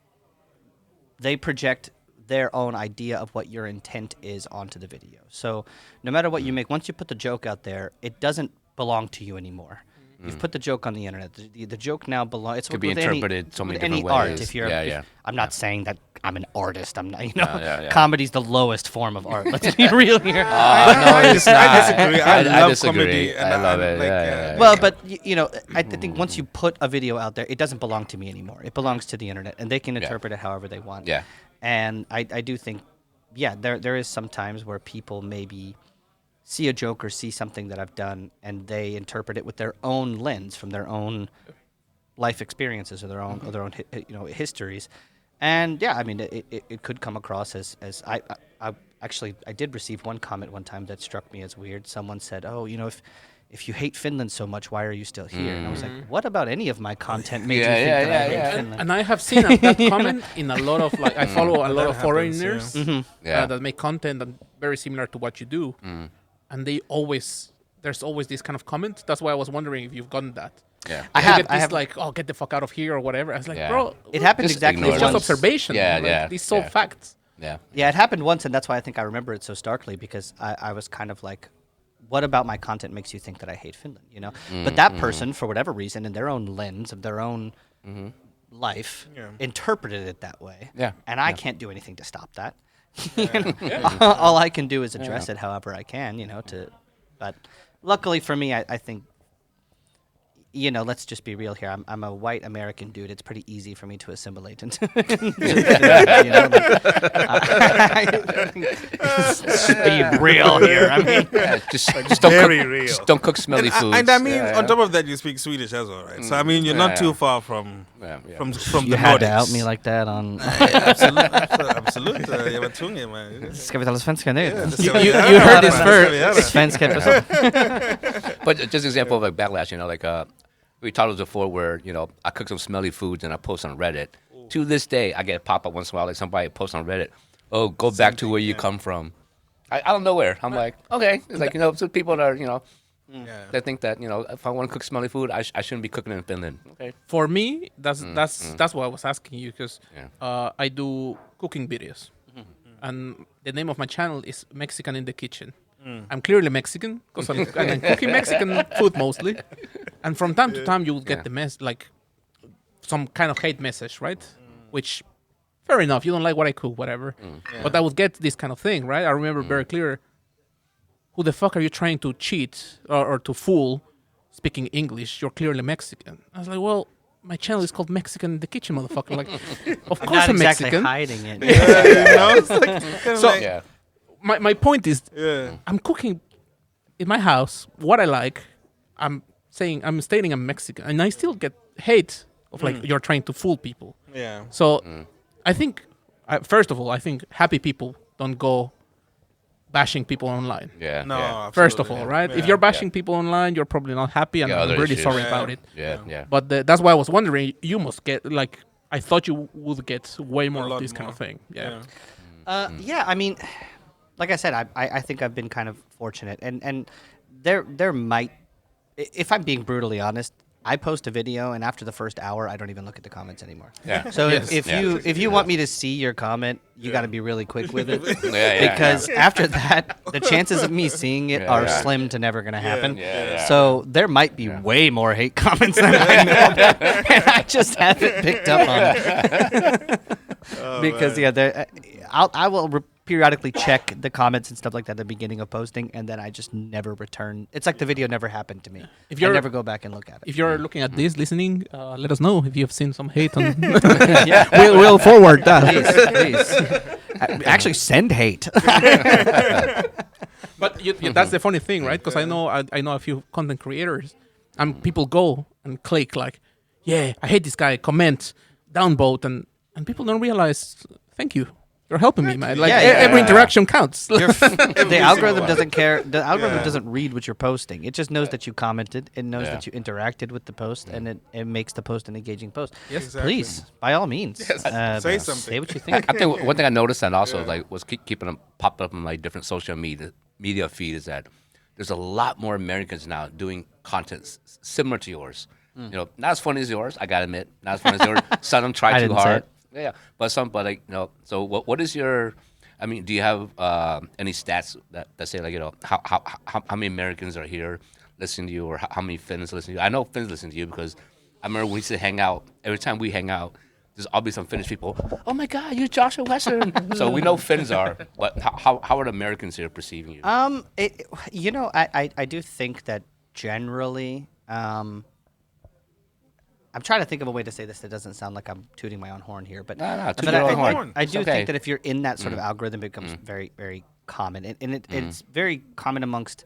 they project their own idea of what your intent is onto the video. So no matter what you make, once you put the joke out there, it doesn't belong to you anymore. You've put the joke on the internet. The joke now belongs. It could be interpreted so many with any different art. ways. If you're, I'm not saying that I'm an artist. I'm not. Yeah. Comedy's the lowest form of art. Let's be real here. No, it's not. I disagree. I love disagree. comedy. And I love it. like, Yeah. Well, but I think once you put a video out there, it doesn't belong to me anymore. It belongs to the internet, and they can interpret it however they want. Yeah. And I do think, there is some times where people maybe see a joke or see something that I've done, and they interpret it with their own lens, from their own life experiences or their own histories. And I mean, it could come across as I actually did receive one comment one time that struck me as weird. Someone said, "Oh, if you hate Finland so much, why are you still here?" And I was like, "What about any of my content made you think that I hate Finland?" And I have seen that comment in a lot of I follow a lot of foreigners that make content that very similar to what you do, and there's always this kind of comment. That's why I was wondering if you've gotten that. Yeah. I have. Oh, get the fuck out of here or whatever. I was like, Yeah. bro, It happened Just exactly ignore it's it. just once. observation. Yeah. These are facts. Yeah. Yeah, it happened once, and that's why I think I remember it so starkly, because I was kind of like, what about my content makes you think that I hate Finland, But that person, for whatever reason, in their own lens of their own life, interpreted it that way. Yeah. And I can't do anything to stop that. All I can do is address it however I can, but luckily for me, I think you know, let's just be real here. I'm a white American dude. It's pretty easy for me to assimilate into. You know, let's be real here. I mean, Just don't Very cook, real. Just don't cook smelly foods. And I mean, Yeah, on top of that, you speak Swedish as well, right? So I mean, you're Yeah, not yeah. too far from Yeah, yeah. from you the had to Nordics. out me like that on. Absolut. Jag var tvungen, man. Ska vi tala svenska nu? You heard this first. Svenska episode. But just example of like backlash, you know, like we talked about before where, you know, I cook some smelly foods and I post on Reddit. To this day, I get pop up once in a while, like somebody posts on Reddit, oh, go back to where you come from. I don't know where. I'm like, okay. It's like, you know, some people that are, you know, they think that, you know, if I want to cook smelly food, I shouldn't be cooking it in Finland. Okay. For me, that's why I was asking you, because Yeah. I do cooking videos, and the name of my channel is Mexican in the Kitchen. I'm clearly Mexican because I'm cooking Mexican food mostly, and from time to time you will get like some kind of hate message, right? Which, fair enough, you don't like what I cook, whatever. But I would get this kind of thing, right? I remember very clear. Who the fuck are you trying to cheat or to fool? Speaking English, you're clearly Mexican. I was like, well, my channel is called Mexican in the Kitchen, motherfucker. Like, of I'm course not I'm exactly Mexican. hiding it. So Yeah. my point is, Yeah. I'm cooking in my house what I like. I'm stating I'm Mexican, and I still get hate of like you're trying to fool people. Yeah. So I think, first of all, I think happy people don't go bashing people online. Yeah. No. Yeah. First of absolutely, all, yeah. right? Yeah. If you're bashing people online, you're probably not happy, and Yeah, I'm other really issues. sorry Yeah. about it. Yeah. Yeah. But that's why I was wondering. You must get like, I thought you would get way more lot of this kind more. of thing. Yeah. Yeah, I mean, like I said, I think I've been kind of fortunate, and there might, if I'm being brutally honest, I post a video, and after the first hour, I don't even look at the comments anymore. Yeah. So Yes. if you want me to see your comment, you got to be really quick with it, Yeah, because after that, the chances of me seeing it Yeah, are yeah. slim to never gonna happen. Yeah. So there might be way more hate comments than I know, and I just haven't picked up on it. Because I will periodically check the comments and stuff like that at the beginning of posting, and then I just never return. It's like the video never happened to me. If I you're- never go back and look at it. If you're looking at this, listening, let us know if you have seen some hate on. Yeah. we'll forward that. Please. Actually, send hate. But that's the funny thing, right? Because I know a few content creators, and people go and click like, yeah, I hate this guy. Comment, downvote, and people don't realize. Thank you. You're helping me, man. Like every interaction counts. The algorithm doesn't care. The algorithm doesn't read what you're posting. It just knows that you commented. It knows that you interacted with the post, and it makes the post an engaging post. Yes. Exactly. Please, by all means, Say something. Say what you think. I think one thing I noticed and also like was keeping them popped up on my different social media feed is that there's a lot more Americans now doing content similar to yours. You know, not as funny as yours. I gotta admit, not as funny as yours. Some of them I try too didn't say hard. it. Yeah, but like you know. So what is your? I mean, do you have any stats that say like, you know, how many Americans are here listening to you, or how many Finns listen to you? I know Finns listen to you because I remember we used to hang out. Every time we hang out, there's always some Finnish people. Oh my God, you're Joshofwestern. So we know Finns are, but how are the Americans here perceiving you? You know, I do think that generally, I'm trying to think of a way to say this that doesn't sound like I'm tooting my own horn here, but No, toot but your own I horn. do It's okay. think that if you're in that sort of algorithm, it becomes very, very common, and it's very common amongst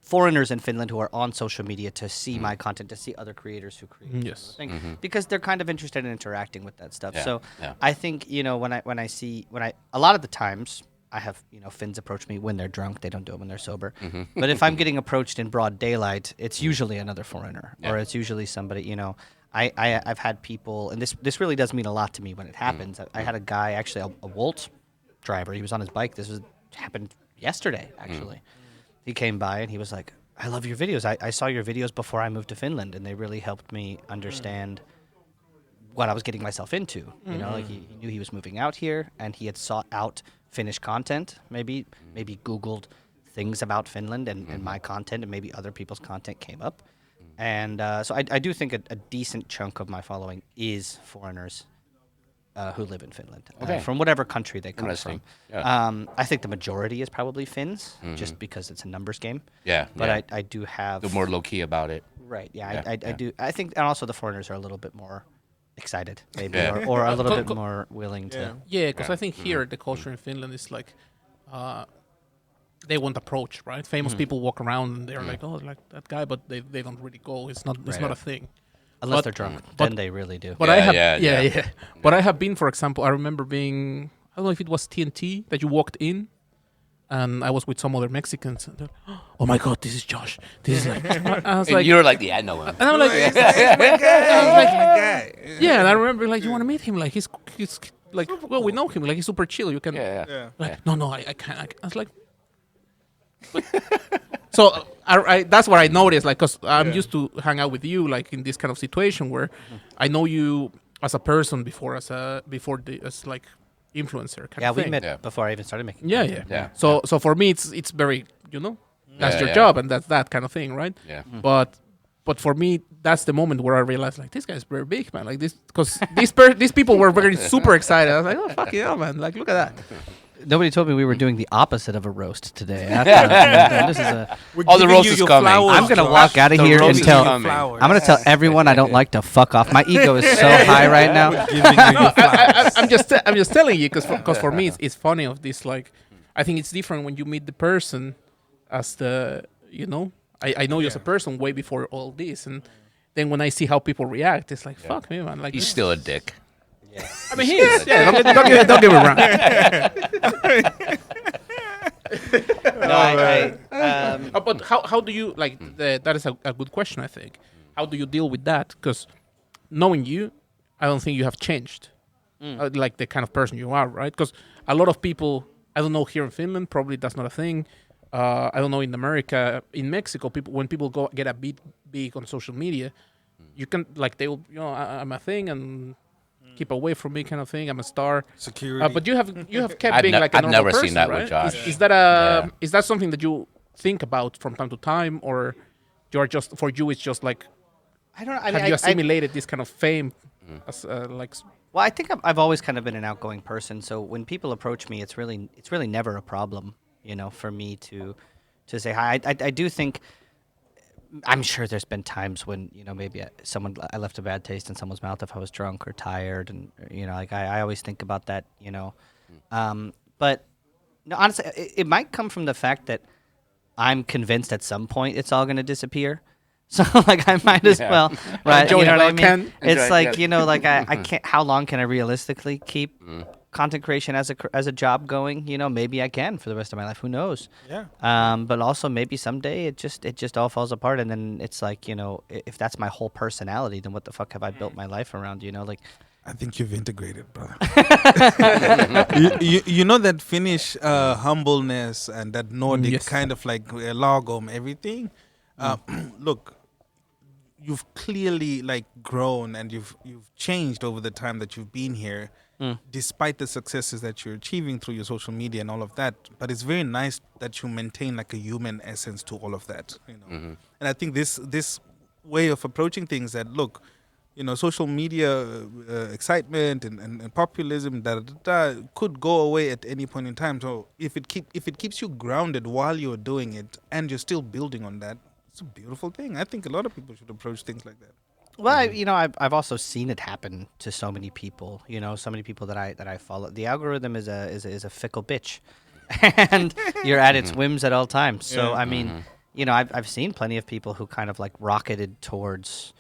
foreigners in Finland who are on social media to see my content, to see other creators who create Yes. this sort of thing, because they're kind of interested in interacting with that stuff. Yeah, So yeah. I think, you know, a lot of the times I have, you know, Finns approach me when they're drunk. They don't do it when they're sober. But if I'm getting approached in broad daylight, it's usually another foreigner, or it's usually somebody, you know. I've had people, and this really does mean a lot to me when it happens. I had a guy, actually a Wolt driver. He was on his bike. Happened yesterday, actually. He came by and he was like, I love your videos. I saw your videos before I moved to Finland, and they really helped me understand what I was getting myself into. You know, like he knew he was moving out here, and he had sought out Finnish content, maybe Googled things about Finland and my content, and maybe other people's content came up. And so I do think a decent chunk of my following is foreigners. who live in Finland, Okay. from whatever country they come Interesting. from. Yeah. I think the majority is probably Finns, just because it's a numbers game. Yeah. But yeah. I do have They're more low key about it. right. Yeah, Yeah, I yeah. do. I think, and also the foreigners are a little bit more excited, maybe, Yeah. or a little Co- bit co- more willing to. Yeah. Yeah, because Yeah. I think here the culture in Finland is like, they won't approach, right? Famous people walk around and they're like, oh, like that guy, but they don't really go. It's not Right. not a thing. Unless But- they're drunk, but- then they really do. But Yeah, I have, yeah. But I have been, for example, I remember being, I don't know if it was TNT that you walked in, and I was with some other Mexicans. And they're, oh my God, this is Josh. This is like, I was And like, you're like, yeah, I know him. and I'm like, my guy. yeah, and I remember like, you want to meet him? Like he's like, well, we know him. Like he's super chill. You can, Yeah. Yeah. like, no, I can't. I was like, but- so I that's what I noticed. Like, cause I'm used to hang out with you, like in this kind of situation where I know you as a person before as like influencer kind Yeah, of we thing. met Yeah. before I even started making. Yeah, content. yeah. Yeah. So for me, it's very, that's Yeah, your yeah. job and that's that kind of thing, right? Yeah. But for me, that's the moment where I realized, like, this guy's very big, man. Like this, because these people were very super excited. I was like, oh fucking hell, man! Like, look at that. Nobody told me we were doing the opposite of a roast today. This is a. All the roast is coming. I'm gonna walk out of The here and roast is tell. coming. I'm gonna tell everyone I don't like to fuck off. My ego is so high right now. I'm just telling you because for me it's funny of this, like, I think it's different when you meet the person as the I know you as a person way before all this, and then when I see how people react, it's like fuck me, man. Like He's still a dick. I mean, he is. Yeah, don't get me wrong. But how do you like? That is a good question, I think. How do you deal with that? Because knowing you, I don't think you have changed, like the kind of person you are, right? Because a lot of people, I don't know, here in Finland, probably that's not a thing. I don't know in America, in Mexico, when people go get a bit big on social media, you can like they will, I'm a thing and keep away from me kind of thing. I'm a star. Security. But you have kept I've being ne- like a I've normal never seen person, that with right? Josh. Is that Yeah. is that something that you think about from time to time, or you're just for you it's just like I don't know. I have mean, you I, assimilated this kind of fame as like well, I think I've always kind of been an outgoing person. So when people approach me, it's really never a problem, for me to say hi. I do think. I'm sure there's been times when maybe I left a bad taste in someone's mouth if I was drunk or tired, and like I always think about that, But no, honestly, it might come from the fact that I'm convinced at some point it's all going to disappear. So like I might as Yeah. well, right? Enjoy You know it what I while mean? can. It's Enjoy it, like yeah. like I can't. How long can I realistically keep content creation as a job going? Maybe I can for the rest of my life. Who knows? Yeah. But also maybe someday it just all falls apart, and then it's like if that's my whole personality, then what the fuck have I built my life around? Like I think you've integrated, brother. you know that Finnish humbleness and that Nordic Yes. kind of like lagom everything. Look, you've clearly like grown and you've changed over the time that you've been here, despite the successes that you're achieving through your social media and all of that. But it's very nice that you maintain like a human essence to all of that, And I think this way of approaching things that look. Social media excitement and populism could go away at any point in time. So if it keeps you grounded while you're doing it and you're still building on that, it's a beautiful thing. I think a lot of people should approach things like that. Well, I've also seen it happen to so many people. So many people that I follow. The algorithm is a fickle bitch, and you're at its whims at all times. So Yeah. I mean, I've seen plenty of people who kind of like rocketed towards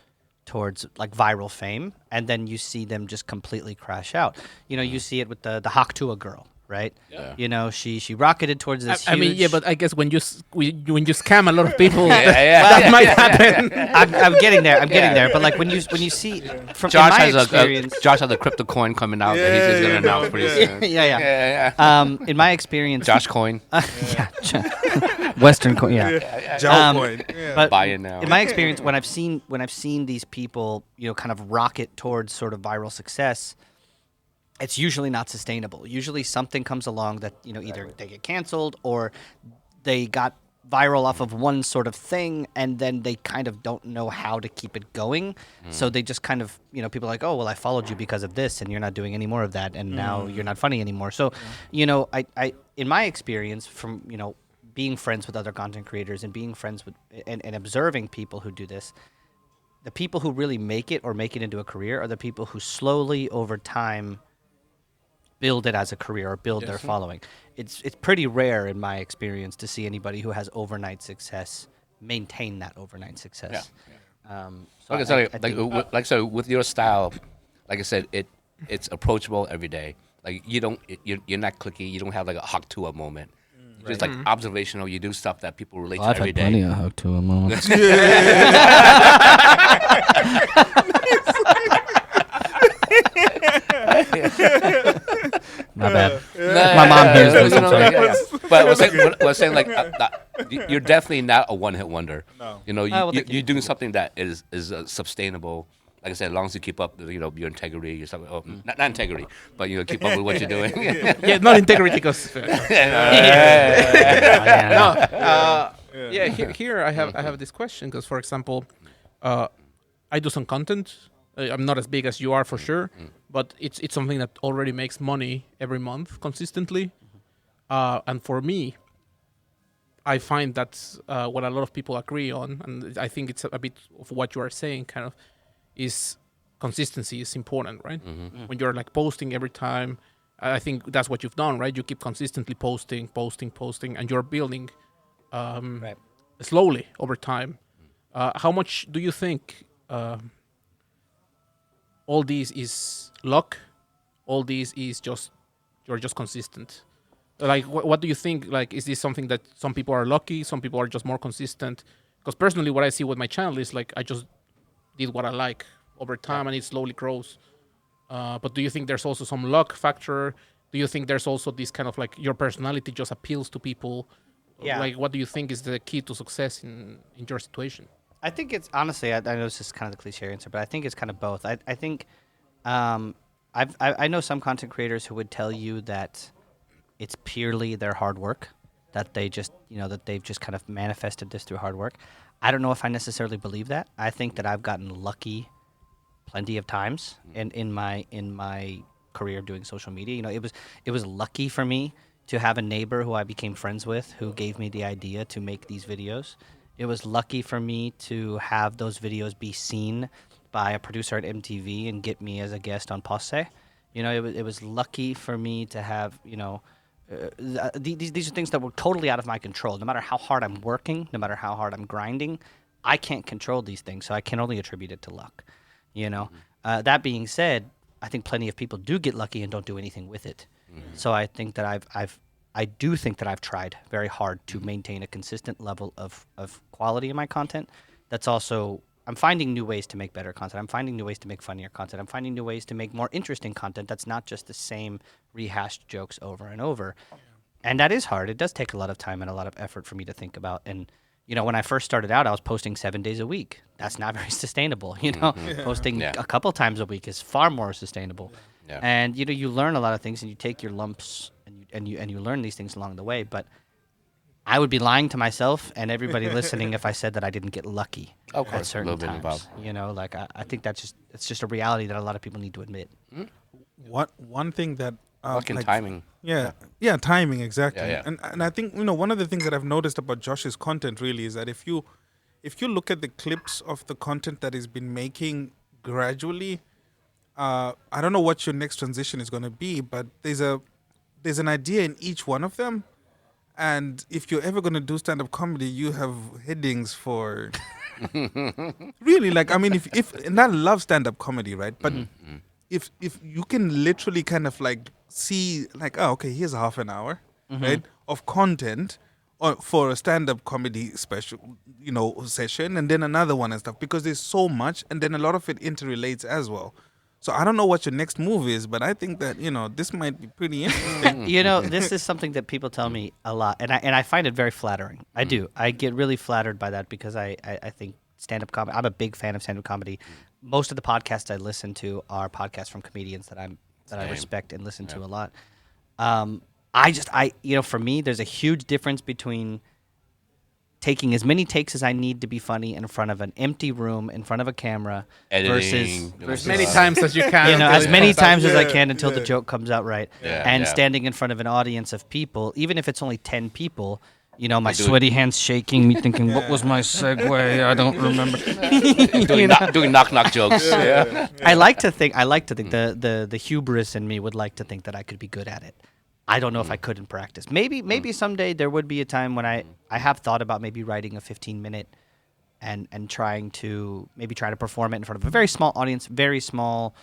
like viral fame, and then you see them just completely crash out. You see it with the Haktua girl, right? Yeah. She rocketed towards this. I mean, yeah, huge- but I guess when you scam a lot of people, Yeah. that might happen. I'm getting there. I'm getting there. But like when you see from in Josh my has experience, Josh has a crypto coin coming out that he's just gonna announce pretty soon. yeah. In my experience, Josh coin. Western coin, yeah. Jow point. Yeah. But Buy it now. in my experience, when I've seen these people, kind of rocket towards sort of viral success, it's usually not sustainable. Usually something comes along that either they get canceled or they got viral off of one sort of thing, and then they kind of don't know how to keep it going. So they just kind of, people are like, oh, well, I followed you because of this, and you're not doing any more of that, and now you're not funny anymore. So, I in my experience from, being friends with other content creators and being friends with and observing people who do this, the people who really make it or make it into a career are the people who slowly over time build it as a career or build their following. It's pretty rare in my experience to see anybody who has overnight success maintain that overnight success. So Like I said, so with your style, like I said, it's approachable every day. Like you're not clicky. You don't have like a hawk to a moment. It's like observational. You do stuff that people relate to every day. I've had plenty of hug to a moment. My bad. My mom hears this. I'm sorry. But we're saying like you're definitely not a one-hit wonder. No. You're doing something that is sustainable. Like I said, as long as you keep up, your integrity, your stuff. Oh, not integrity, but keep up with what you're doing. Yeah, not integrity, because here I have this question because, for example, I do some content. I'm not as big as you are for sure, but it's something that already makes money every month consistently. And for me, I find that's what a lot of people agree on, and I think it's a bit of what you are saying, kind of, is consistency is important, right? When you're like posting every time, I think that's what you've done, right? You keep consistently posting, and you're building slowly over time. How much do you think all these is luck? All these is just you're just consistent. Like, what do you think? Like, is this something that some people are lucky, some people are just more consistent? Because personally, what I see with my channel is like I just did what I like over time, and it slowly grows. But do you think there's also some luck factor? Do you think there's also this kind of like your personality just appeals to people? Yeah. Like, what do you think is the key to success in your situation? I think it's honestly, I know this is kind of the cliche answer, but I think it's kind of both. I think I know some content creators who would tell you that it's purely their hard work, that they just that they've just kind of manifested this through hard work. I don't know if I necessarily believe that. I think that I've gotten lucky plenty of times in my career doing social media. It was lucky for me to have a neighbor who I became friends with who gave me the idea to make these videos. It was lucky for me to have those videos be seen by a producer at MTV and get me as a guest on Posse. It was lucky for me to have, these are things that were totally out of my control. No matter how hard I'm working, no matter how hard I'm grinding, I can't control these things, so I can only attribute it to luck. That being said, I think plenty of people do get lucky and don't do anything with it. So I think that I do think that I've tried very hard to maintain a consistent level of quality in my content. That's also, I'm finding new ways to make better content. I'm finding new ways to make funnier content. I'm finding new ways to make more interesting content that's not just the same rehashed jokes over and over. And that is hard. It does take a lot of time and a lot of effort for me to think about. And, when I first started out, I was posting 7 days a week. That's not very sustainable. Posting a couple times a week is far more sustainable. Yeah. And, you learn a lot of things and you take your lumps and you learn these things along the way. But I would be lying to myself and everybody listening if I said that I didn't get lucky at certain times. I think it's just a reality that a lot of people need to admit. One thing that timing. Yeah, timing, exactly. Yeah. And I think one of the things that I've noticed about Josh's content really is that if you look at the clips of the content that he's been making gradually, I don't know what your next transition is going to be, but there's an idea in each one of them. And if you're ever going to do stand-up comedy, you have headings for really, like, I mean, if and I love stand-up comedy, right? But if you can literally kind of like see like, oh, okay, here's a half an hour, right, of content for a stand-up comedy special, session, and then another one and stuff, because there's so much, and then a lot of it interrelates as well. So I don't know what your next move is, but I think that, this might be pretty interesting. This is something that people tell me a lot, and I find it very flattering. I do. I get really flattered by that because I think stand-up comedy, I'm a big fan of stand-up comedy. Most of the podcasts I listen to are podcasts from comedians that I respect and listen to a lot. For me, there's a huge difference between taking as many takes as I need to be funny in front of an empty room, in front of a camera, Editing, versus As many times as you can. you know, until as it many comes out. times as I Yeah, can until the yeah. joke comes out right. Yeah, And yeah. standing in front of an audience of people, even if it's only 10 people, you know, my do it. sweaty hands shaking, me thinking, what was my segue? I don't remember. doing knock jokes. Yeah. I like to think the hubris in me would like to think that I could be good at it. I don't know if I could in practice. Maybe someday there would be a time when I have thought about maybe writing a 15-minute and trying to perform it in front of a very small audience, very small,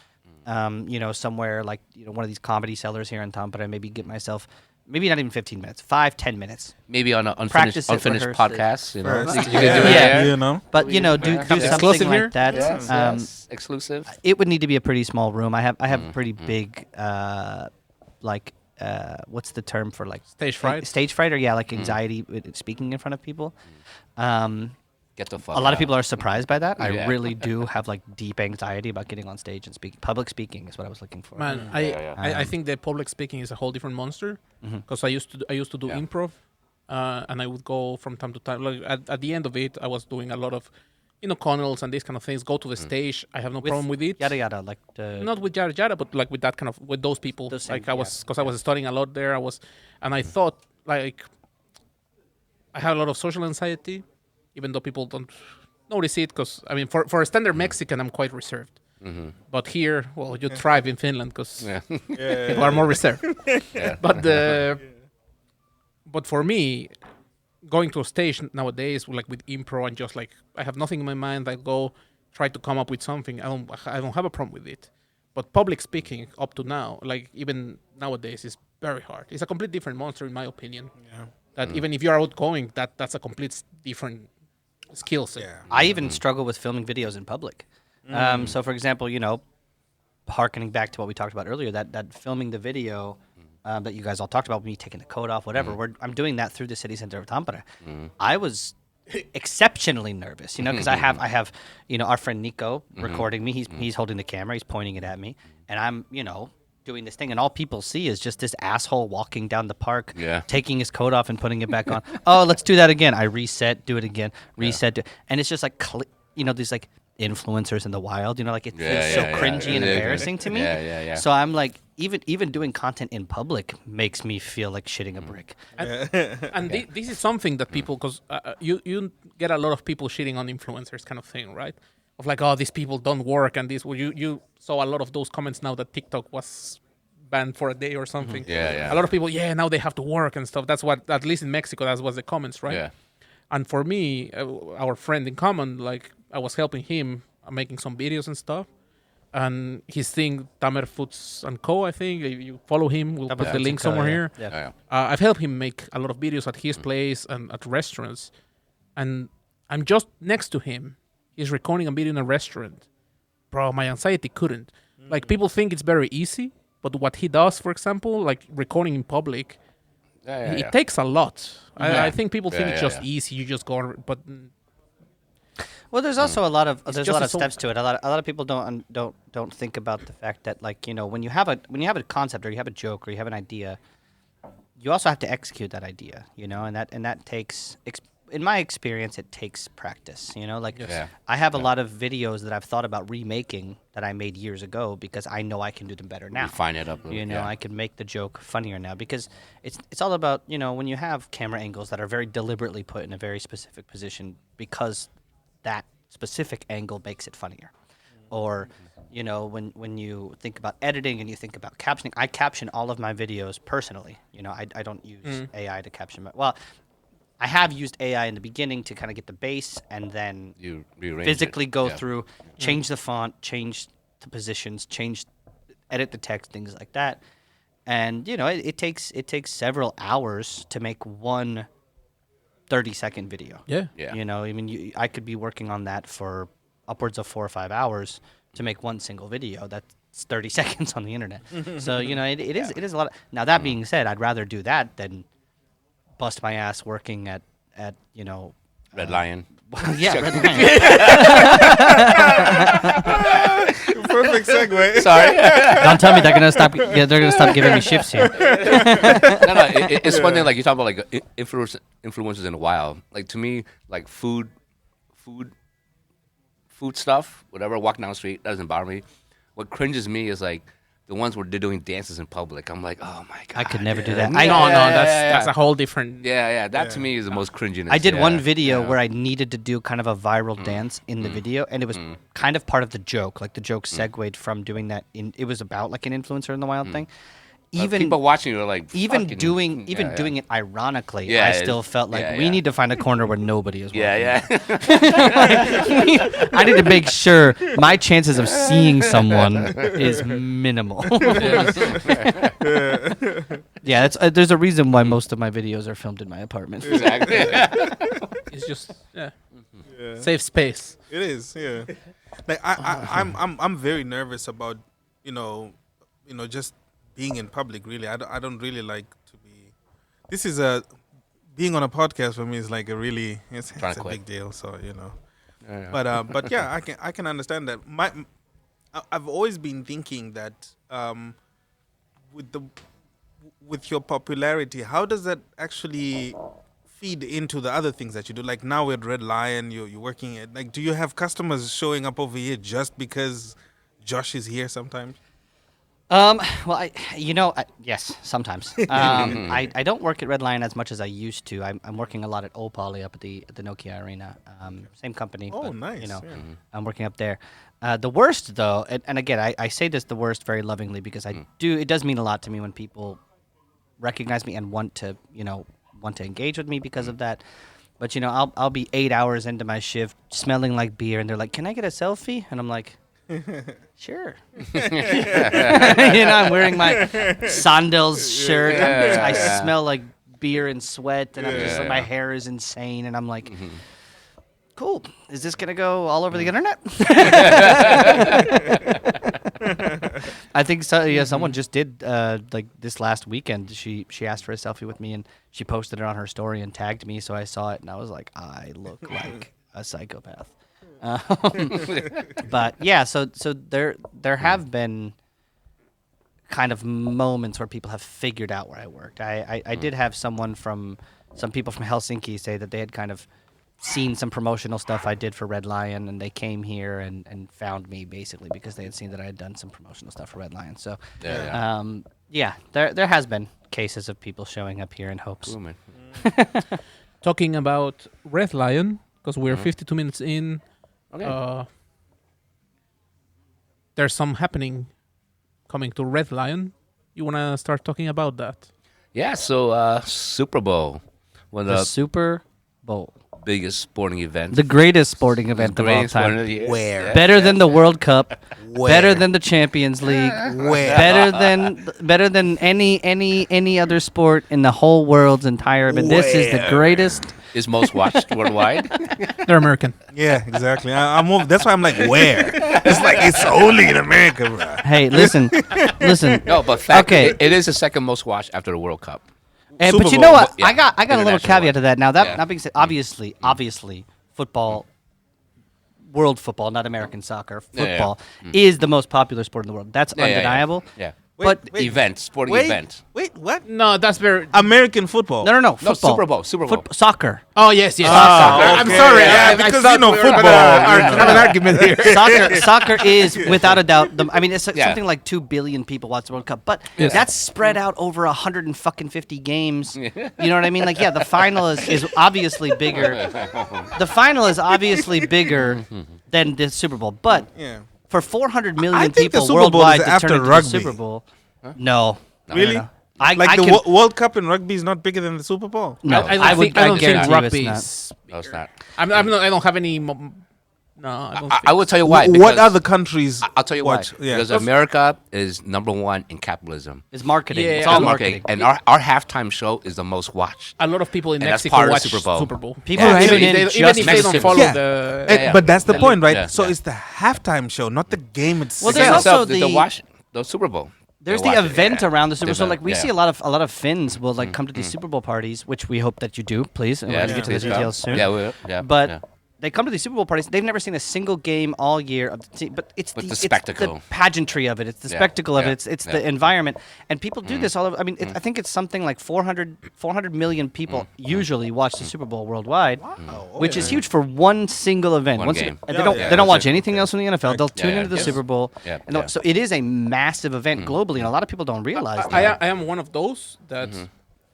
you know, somewhere like, you know, one of these comedy cellars here in Tampere. Maybe get myself, maybe not even 15 minutes, 5-10 minutes. Maybe on an Practice unfinished it, rehearse it podcast, you know. First. You could do Yeah. it there. You know. But you know, do something Exclusive like here? that. Yes, yes. Exclusive. It would need to be a pretty small room. I have a pretty big what's the term for like Stage fright? Stage fright, or like anxiety with speaking in front of people. Get the fuck A lot of out. people are surprised by that. I Yeah. really do have like deep anxiety about getting on stage and speaking. Public speaking is what I was looking for. Man, I think the public speaking is a whole different monster because I used to do Yeah. improv, and I would go from time to time. Like at the end of it, I was doing a lot of, you know, Connells and these kind of things. Go to the stage. I have no problem with it. Yada yada, like the Not with yada yada, but like with that kind of with those people. Those same- Like I was because I was studying a lot there. And I thought like I have a lot of social anxiety, even though people don't notice it. Because I mean, for a standard Mexican, I'm quite reserved. But here, well, you thrive in Finland because Yeah. people are more reserved. But for me, going to a stage nowadays, like with impro and just like I have nothing in my mind, I go try to come up with something. I don't have a problem with it. But public speaking up to now, like even nowadays, is very hard. It's a complete different monster in my opinion. Yeah. That even if you're outgoing, that's a complete different skill set. Yeah. I even struggle with filming videos in public. So, for example, you know, harkening back to what we talked about earlier, that filming the video that you guys all talked about, me taking the coat off, whatever. I'm doing that through the city center of Tampere. I was exceptionally nervous, you know, because I have, you know, our friend Nico recording me. He's holding the camera, he's pointing it at me, and I'm, you know, doing this thing, and all people see is just this asshole walking down the park, taking his coat off and putting it back on. Oh, let's do that again. I reset, do it again, reset, and it's just like, you know, these like influencers in the wild, you know, like it feels so cringy and embarrassing to me. Yeah. So I'm like, even doing content in public makes me feel like shitting a brick. And this is something that people, because you get a lot of people shitting on influencers kind of thing, right? Of like, oh, these people don't work, and this. Well, you saw a lot of those comments now that TikTok was banned for a day or something. Yeah. A lot of people, now they have to work and stuff. That's what, at least in Mexico, that was the comments, right? Yeah. And for me, our friend in common, like I was helping him making some videos and stuff. And his thing, Tamer Foods and Co. I think if you follow him, we'll put the link somewhere here. Yeah. I've helped him make a lot of videos at his place and at restaurants, and I'm just next to him. He's recording a video in a restaurant. Bro, my anxiety couldn't. Like people think it's very easy, but what he does, for example, like recording in public, it takes a lot. I think people think it's just easy. You just go, but Well, there's also a lot of just a steps to it. A lot of people don't think about the fact that, like, you know, when you have a concept or you have a joke or you have an idea, you also have to execute that idea, you know, and that takes in my experience, it takes practice, you know, like I have a lot of videos that I've thought about remaking that I made years ago because I know I can do them better now. Refine it up a little, you know, I can make the joke funnier now because it's all about, you know, when you have camera angles that are very deliberately put in a very specific position because that specific angle makes it funnier. Or, you know, when you think about editing and you think about captioning, I caption all of my videos personally. You know, I don't use AI to caption well, I have used AI in the beginning to kind of get the base and then you rearrange physically it. go through, change the font, change the positions, edit the text, things like that. And, you know, it takes several hours to make one 30-second video. yeah. You know, I mean, I could be working on that for upwards of 4 or 5 hours to make one single video. That's 30 seconds on the internet. So, you know, it is a lot. Now, that being said, I'd rather do that than bust my ass working at you know. Red Lion. Yeah, Red Lion. Perfect segue. Sorry. Don't tell me they're gonna stop. Yeah, they're gonna stop giving me shifts here. No, it's one thing. Like you talk about like influencers in the wild. Like to me, like food stuff, whatever. Walking down the street doesn't bother me. What cringes me is like the ones where they're doing dances in public. I'm like, oh my god, I could never do that. No, I that's a whole different. Yeah. That to me is the most cringiness. I did one video yeah. where I needed to do kind of a viral dance in the video, and it was kind of part of the joke. Like the joke segued from doing that. It was about like an influencer in the wild thing. Even people watching you are like, even fucking- doing yeah. doing it ironically, Yeah, I it's- still felt like yeah, we yeah. need to find a corner where nobody is watching. Yeah. I need to make sure my chances of seeing someone is minimal. Yeah, there's a reason why most of my videos are filmed in my apartment. Exactly. It's just safe space. It is, yeah. Like I'm very nervous about just being in public. Really, I don't really like to be. This is being on a podcast for me is like it's a quit. big deal. So Yeah. but yeah, I can understand that. I've always been thinking that with your popularity, how does that actually feed into the other things that you do? Like now with Red Lion, you're working at, like, do you have customers showing up over here just because Josh is here sometimes? Well, yes, sometimes. I don't work at Red Lion as much as I used to. I'm working a lot at Opali up at the Nokia Arena. Same company. Oh, but, nice. Yeah. I'm working up there. The worst, though, and again, I say this the worst very lovingly because it does mean a lot to me when people recognize me and want to engage with me because of that. But I'll be 8 hours into my shift, smelling like beer, and they're like, "Can I get a selfie?" And I'm like, "Sure." I'm wearing my Sandals shirt. I smell like beer and sweat, and I'm just like, my hair is insane, and I'm like, "Cool. Is this gonna go all over the internet?" I think so. Yeah, someone just did like this last weekend. She asked for a selfie with me, and she posted it on her story and tagged me. So I saw it, and I was like, I look like a psychopath. But yeah, so there have been kind of moments where people have figured out where I worked. I did have some people from Helsinki say that they had kind of seen some promotional stuff I did for Red Lion, and they came here and found me basically because they had seen that I had done some promotional stuff for Red Lion. So there has been cases of people showing up here in hopes. Cool, man. Talking about Red Lion, because we're 52 minutes in. Okay. There's some happening coming to Red Lion. You want to start talking about that? Yeah. So Super Bowl, one of The the Super Bowl. biggest sporting events. The greatest sporting event of all Greatest sporting time. of the year. Where? Yeah. Better than the World Cup. Where? Better than the Champions League. Where? Better than any other sport in the whole world's entire event. This is the Where? greatest. Is most watched worldwide. They're American. Yeah, exactly. That's why I'm like, where? It's like it's only in America, bro. Hey, listen. No, but fact, Okay. it is the second most watched after the World Cup. But Super you Bowl. know what? Yeah. I got a little International caveat to one. that. Now that Yeah. not being said, obviously, football, world football, not American soccer, Yeah, yeah. football is the most popular sport in the world. That's Yeah, yeah, yeah. undeniable. Yeah. But Event, sporting Wait, event. wait, what? No, that's very. American football. no, No, football. Super Bowl. Soccer. Oh yes. Ah, I'm okay. sorry. Yeah, I because thought you know we were gonna football. have an argument here. Soccer is without a doubt. It's Yeah. something like 2 billion people watch the World Cup, but Yes. that's spread out over 150 games. You know what I mean? Like, yeah, the final is obviously bigger. The final is obviously bigger than the Super Bowl, but Yeah. for 400 million I think the people Super Bowl worldwide is to after turn into rugby. the Super Bowl. No. Really? No. I Like can, the World Cup in rugby is not bigger than the Super Bowl. no, I I would don't think guarantee you rugby it's is. No, it's not. I don't have any. No, I don't. I will tell you why. What because- other countries? I'll tell you watch? why. Yeah. Because America is #1 in capitalism. not. It's marketing. Yeah, It's yeah, all yeah. marketing. And our halftime show is the most watched. A lot of people in And that's Mexico part of watch the Super Bowl. Super Bowl. People Yeah, are Even tuning if in they, just even if they don't Mexicans. follow Yeah. the. Yeah. But that's the point, right? yeah, So yeah. it's the halftime show, not the game itself. Well, there's Because also the the- watch the Super Bowl. There's They the watch it, event yeah. around the Super Bowl. So The like we event, see a lot of Finns will like come to these Super Bowl parties, which we hope that you do, please. And Yeah, we'll get to the please come. details soon. Yeah, we will. Yeah. But yeah. they come to these Super Bowl parties. They've never seen a single game all year of the team, but it's the spectacle. it's the pageantry of it. It's the spectacle of it. It's the environment, and people do this all over. I mean, I think it's something like 400 million people usually watch the Super Bowl worldwide, which is huge for one single event. One game. And Yeah, they don't watch it. anything else from the NFL. They'll tune into the yes. Super Bowl, and so it is a massive event globally, and a lot of people don't realize that. I am one of those that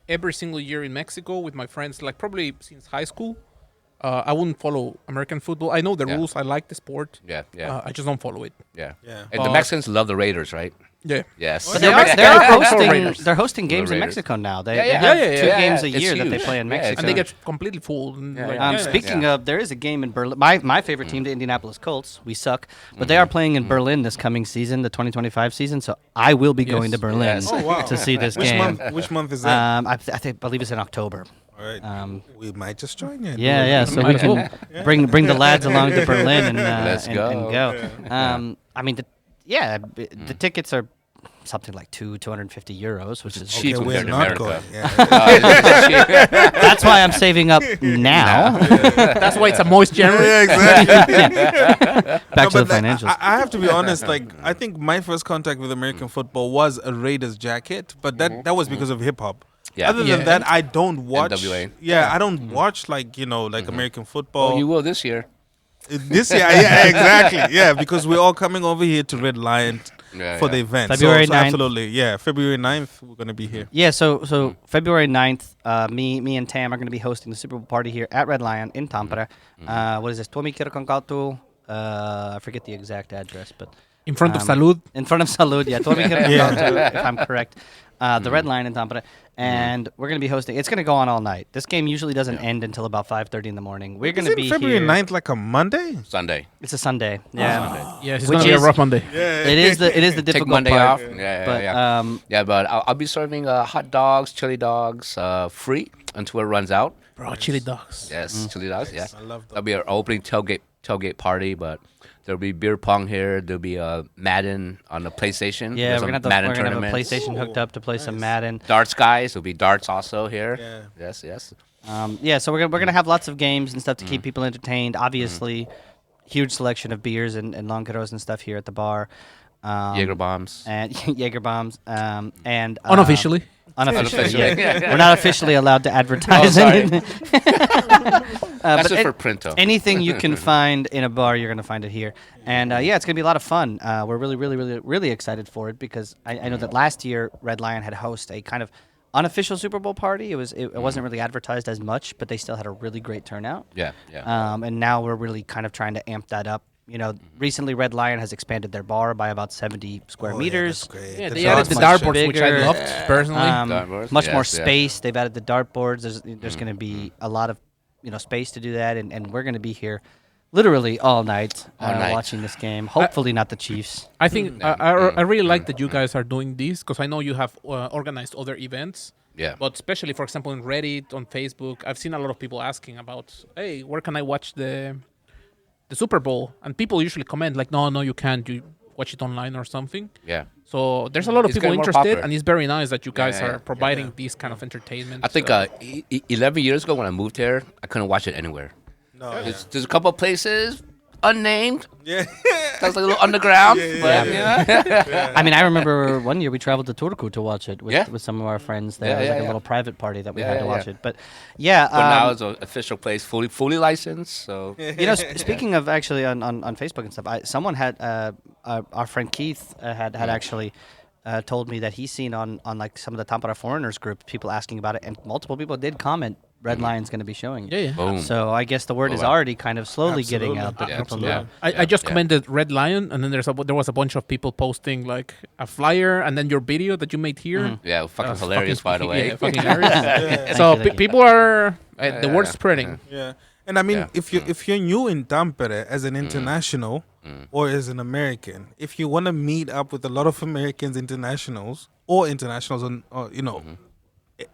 every single year in Mexico with my friends, like probably since high school, I wouldn't follow American football. I know the rules. I like the sport. Yeah, yeah. I just don't follow it. Yeah. Yeah. And the Mexicans love the Raiders, right? Yeah. Yes. But Raiders. they're hosting games in Raiders. Mexico now. They, Yeah, they yeah. have Yeah, two yeah, games a It's year that they huge. play in Yeah, it's Mexico. And they get completely full. And Yeah, like, yeah. Speaking of, there is a game in Berlin. My favorite team, the Indianapolis Colts. We suck, but they are playing in Berlin this coming season, the 2025 season. So I will be going to Berlin Yes. Oh, wow. to see this Which game. Which month is that? I believe it's in October. All right. We might just join you. Yeah. So we Might as can well. bring the lads along to Berlin and Let's and go. go. I mean, the tickets are something like 250 euros, which is cheap. Okay, we're compared to not America. going. Yeah. That's why I'm saving up now. that's why it's a moist January. Yeah, exactly. Back to the But like, financials. I have to be honest. Like, I think my first contact with American football was a Raiders jacket, but that was because of hip hop. Yeah. Other Yeah. than that, I don't watch. NWA. Yeah, I don't watch like American football. Oh, you will this year. This year, yeah, exactly. Yeah, because we're all coming over here to Red Lion for the event. February so 9th. Absolutely, yeah. February 9th, we're gonna be here. Yeah, so February 9th, me and Tam are going to be hosting the Super Bowl party here at Red Lion in Tampere. What is this? Tuomi Kirkonkatu. I forget the exact address, but In front of Salud. in front of Salud, yeah, Tuomi Kirkonkatu, if I'm correct. The Red Lion in Tampere, and we're going to be hosting. It's going to go on all night. This game usually doesn't end until about 5:30 in the morning. We're going to be February here. 9th, like a Monday. Sunday. It's a Sunday. Yeah, Yes, it's Which going to be a is- rough Monday. Yeah. it is the Take difficult Monday part. off. Yeah, But yeah. Yeah, but I'll be serving hot dogs, chili dogs, free until it runs out. Bro, chili dogs. Yes, chili dogs. Yeah, I love that'll be our opening tailgate party. But there'll be beer pong here. There'll be Madden on the PlayStation. Yeah, There's we're a gonna Madden have a tournament. PlayStation hooked up to play some Madden. Darts guys. There'll be darts also here. Yeah. Yes. So we're gonna have lots of games and stuff to keep people entertained. Obviously, huge selection of beers and longeros and stuff here at the bar. Jaeger bombs. And Jaeger bombs. And Unofficially. Unofficially, Unofficially. yeah. We're not officially allowed to advertise sorry. anything. That's but just for Printo. Anything you can find in a bar, you're going to find it here. And it's going to be a lot of fun. We're really, really, really, really excited for it because I know that last year Red Lion had hosted a kind of unofficial Super Bowl party. It wasn't really advertised as much, but they still had a really great turnout. Yeah. And now we're really kind of trying to amp that up. Recently Red Lion has expanded their bar by about 70 square meters. Yeah, they added the dartboards, which I bigger. loved personally. Dartboards? Much more Yes, yeah. space. They've added the dartboards. There's going to be a lot of space to do that, and we're going to be here literally all night, night. watching this game. Hopefully not the Chiefs. I think I really like that you guys are doing this because I know you have organized other events. Yeah. But especially, for example, in Reddit, on Facebook, I've seen a lot of people asking about, hey, where can I watch the Super Bowl? And people usually comment like, no, you can't. You watch it online or something. Yeah. So there's a lot of It's people getting more interested, popular. and it's very nice that you guys yeah, are yeah. providing these kind of entertainment. I think 11 years ago when I moved here, I couldn't watch it anywhere. No. There's a couple of places, unnamed. Yeah. That's like a little underground. Yeah, but, yeah. I mean, I remember one year we traveled to Turku to watch it with, Yeah. with some of our friends there. Yeah, it was yeah, like a yeah. little private party that we Yeah, had to yeah, watch yeah. it. But yeah, But now it's an official place, fully licensed. So speaking of actually on Facebook and stuff, someone had our friend Keith had actually told me that he's seen on like some of the Tampere foreigners group people asking about it, and multiple people did comment Red Lion's going to be showing it. Yeah. boom. So I guess the word is wow. already kind of slowly getting Absolutely. out that Yeah, people absolutely. know. I just Yeah. commented Red Lion, and then there was a bunch of people posting like a flyer, and then your video that you made here. Yeah, fucking That's hilarious, by the way. Yeah, fucking hilarious. Thank So you, thank you. people are the word spreading. Yeah. And I mean, Yeah. if you're new in Tampere as an international or as an American, if you want to meet up with a lot of Americans internationals or internationals on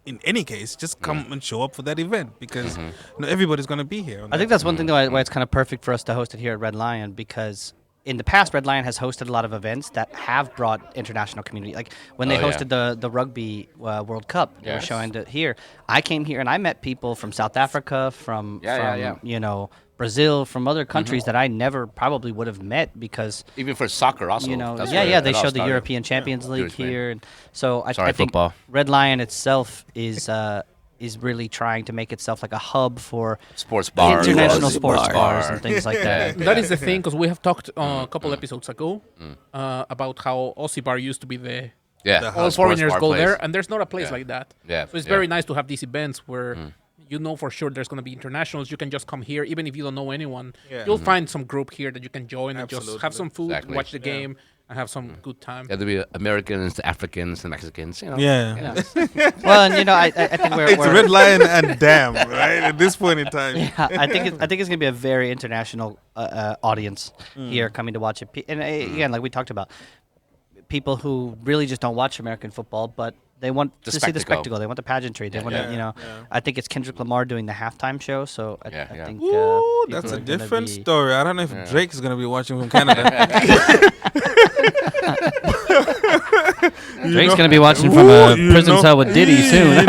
in any case, just come and show up for that event because everybody's going to be here. I think that's one thing why it's kind of perfect for us to host it here at Red Lion, because in the past, Red Lion has hosted a lot of events that have brought international community. Like when they Oh, yeah. hosted the Rugby World Cup, they were Yes. showing it here. I came here and I met people from South Africa, from Yeah. you know, Brazil, from other countries that I never probably would have met because Even for soccer, also. that's where they it all showed the started. European Champions League Jewish man. here, and so I Sorry, think football. Red Lion itself is really trying to make itself like a hub for Sports bars. international Sports sports bars and things like that. That is the thing, because we have talked a couple episodes ago about how Aussie Bar used to be the Yeah. all sports foreigners bar go place. there, and there's not a place like that. Yeah, So it's yeah. very nice to have these events where you know for sure there's going to be internationals. You can just come here, even if you don't know anyone. Yeah. You'll find some group here that you can join and just Absolutely. have some food, Exactly. watch the game, and have some good time. Yeah, there'll be Americans, the Africans, the Mexicans. You know. Yeah. Well, and I think It's Red Lion and damn, right? At this point in time. Yeah, I think it's gonna be a very international audience here coming to watch it. And again, like we talked about, people who really just don't watch American football, but they want The to see the spectacle. spectacle. They want the pageantry. They want to, Yeah. I think it's Kendrick Lamar doing the halftime show. So I Yeah. think Ooh, people that's a are gonna different be- story. I don't know if Drake is gonna be watching from Canada. Drake's gonna be watching from a prison cell with Diddy soon.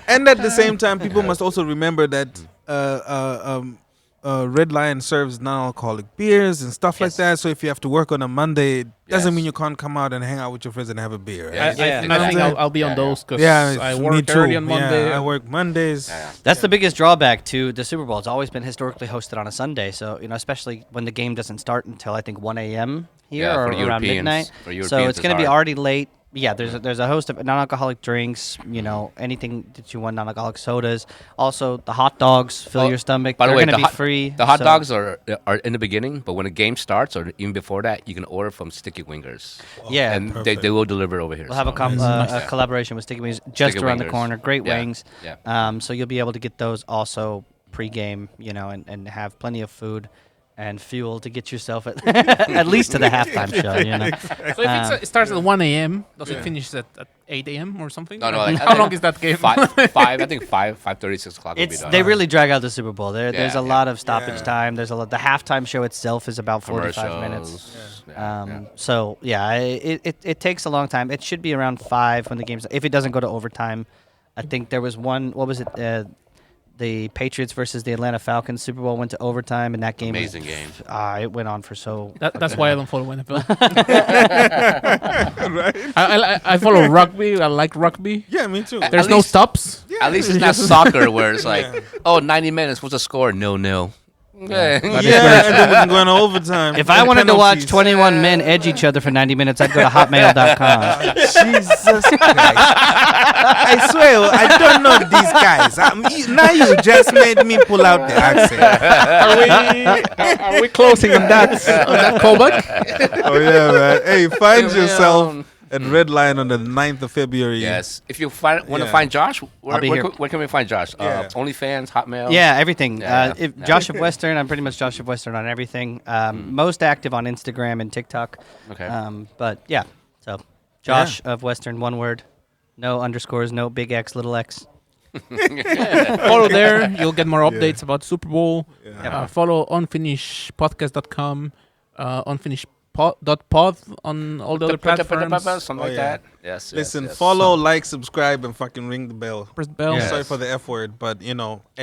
And at the same time, people must also remember that Red Lion serves non-alcoholic beers and stuff like Yes. that. So if you have to work on a Monday, it doesn't Yes. mean you can't come out and hang out with your friends and have a beer. Yeah, Right? Yeah. I think I'll be on Yeah, those because Yeah, I me work too. early on Monday. Yeah, I work Mondays. Yeah. That's the biggest drawback to the Super Bowl. It's always been historically hosted on a Sunday. So especially when the game doesn't start until I think 1 a.m. here Yeah, or for the around Europeans. midnight. For So Europeans, it's going to be hard. already late. Yeah, there's a host of non-alcoholic drinks. Anything that you want, non-alcoholic sodas. Also, the hot dogs fill Oh, your stomach. By the They're way, going to the be free. The hot so- dogs are in the beginning, but when the game starts or even before that, you can order from Sticky Wingers, Yeah, and perfect. they will deliver over here. we'll have a, so- a collaboration with Sticky Wings just Sticky around the Wingers. corner. Great Yeah, wings. yeah. So you'll be able to get those also pre-game. And have plenty of food and fuel to get yourself at least to the halftime show. So if it starts at 1 a.m., does it finish at 8 a.m. or something? No, Like, like, I how think long is that game? five. I think 5:30, 6 o'clock. Will be done. They really drag out the Super Bowl. There's a Yeah, lot of stoppage Yeah. time. There's a lot. The halftime show itself is about 45 minutes. Commercials. Yeah. So yeah, it takes a long time. It should be around 5 when the game's. If it doesn't go to overtime, I think there was one. What was it? The Patriots versus the Atlanta Falcons Super Bowl went to overtime, and that game. Amazing game. It went on for so. That's why I don't follow NFL. I follow rugby. I like rugby. Yeah, me too. There's At no least- stops. At least it's not soccer where it's like, 90 minutes. What's the score? 0-0. Yeah, and then we can go into overtime. If I and wanted to watch penalties. 21 men edge each other for 90 minutes, I'd go to hotmail.com. Jesus Christ. I swear, I don't know these guys. Now you just made me pull out the accent. Are we closing on that callback? Oh, yeah, man. Hey, find Yeah. yourself at Red Lion on the 9th of February. Yes. If you want to Yeah. find Josh, I'll be here. where can we find Josh? Yeah. OnlyFans, Hotmail. Yeah, everything. Yeah. Joshofwestern, I'm pretty much Joshofwestern on everything. Most active on Instagram and TikTok. Okay. But yeah, so Josh of Western, one word. No underscores, no big X, little x. Follow there. You'll get more updates about Super Bowl. Yeah. Follow unfinishedpodcast.com, unfinishedpod on all the other platforms. Something Oh, like yeah. that. Yes. Listen, yes. follow, like, subscribe, and fucking ring the bell. Press the bell. Yeah. Sorry for the F word, but hey,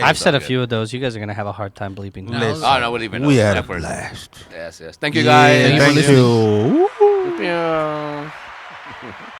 I've said a good. few of those. You guys are going to have a hard time bleeping. No. Listen, Oh, no, we'll leave it. we had a F-word. blast. Yes. Thank you, guys. Yeah, Thank you for thank you. Thank you.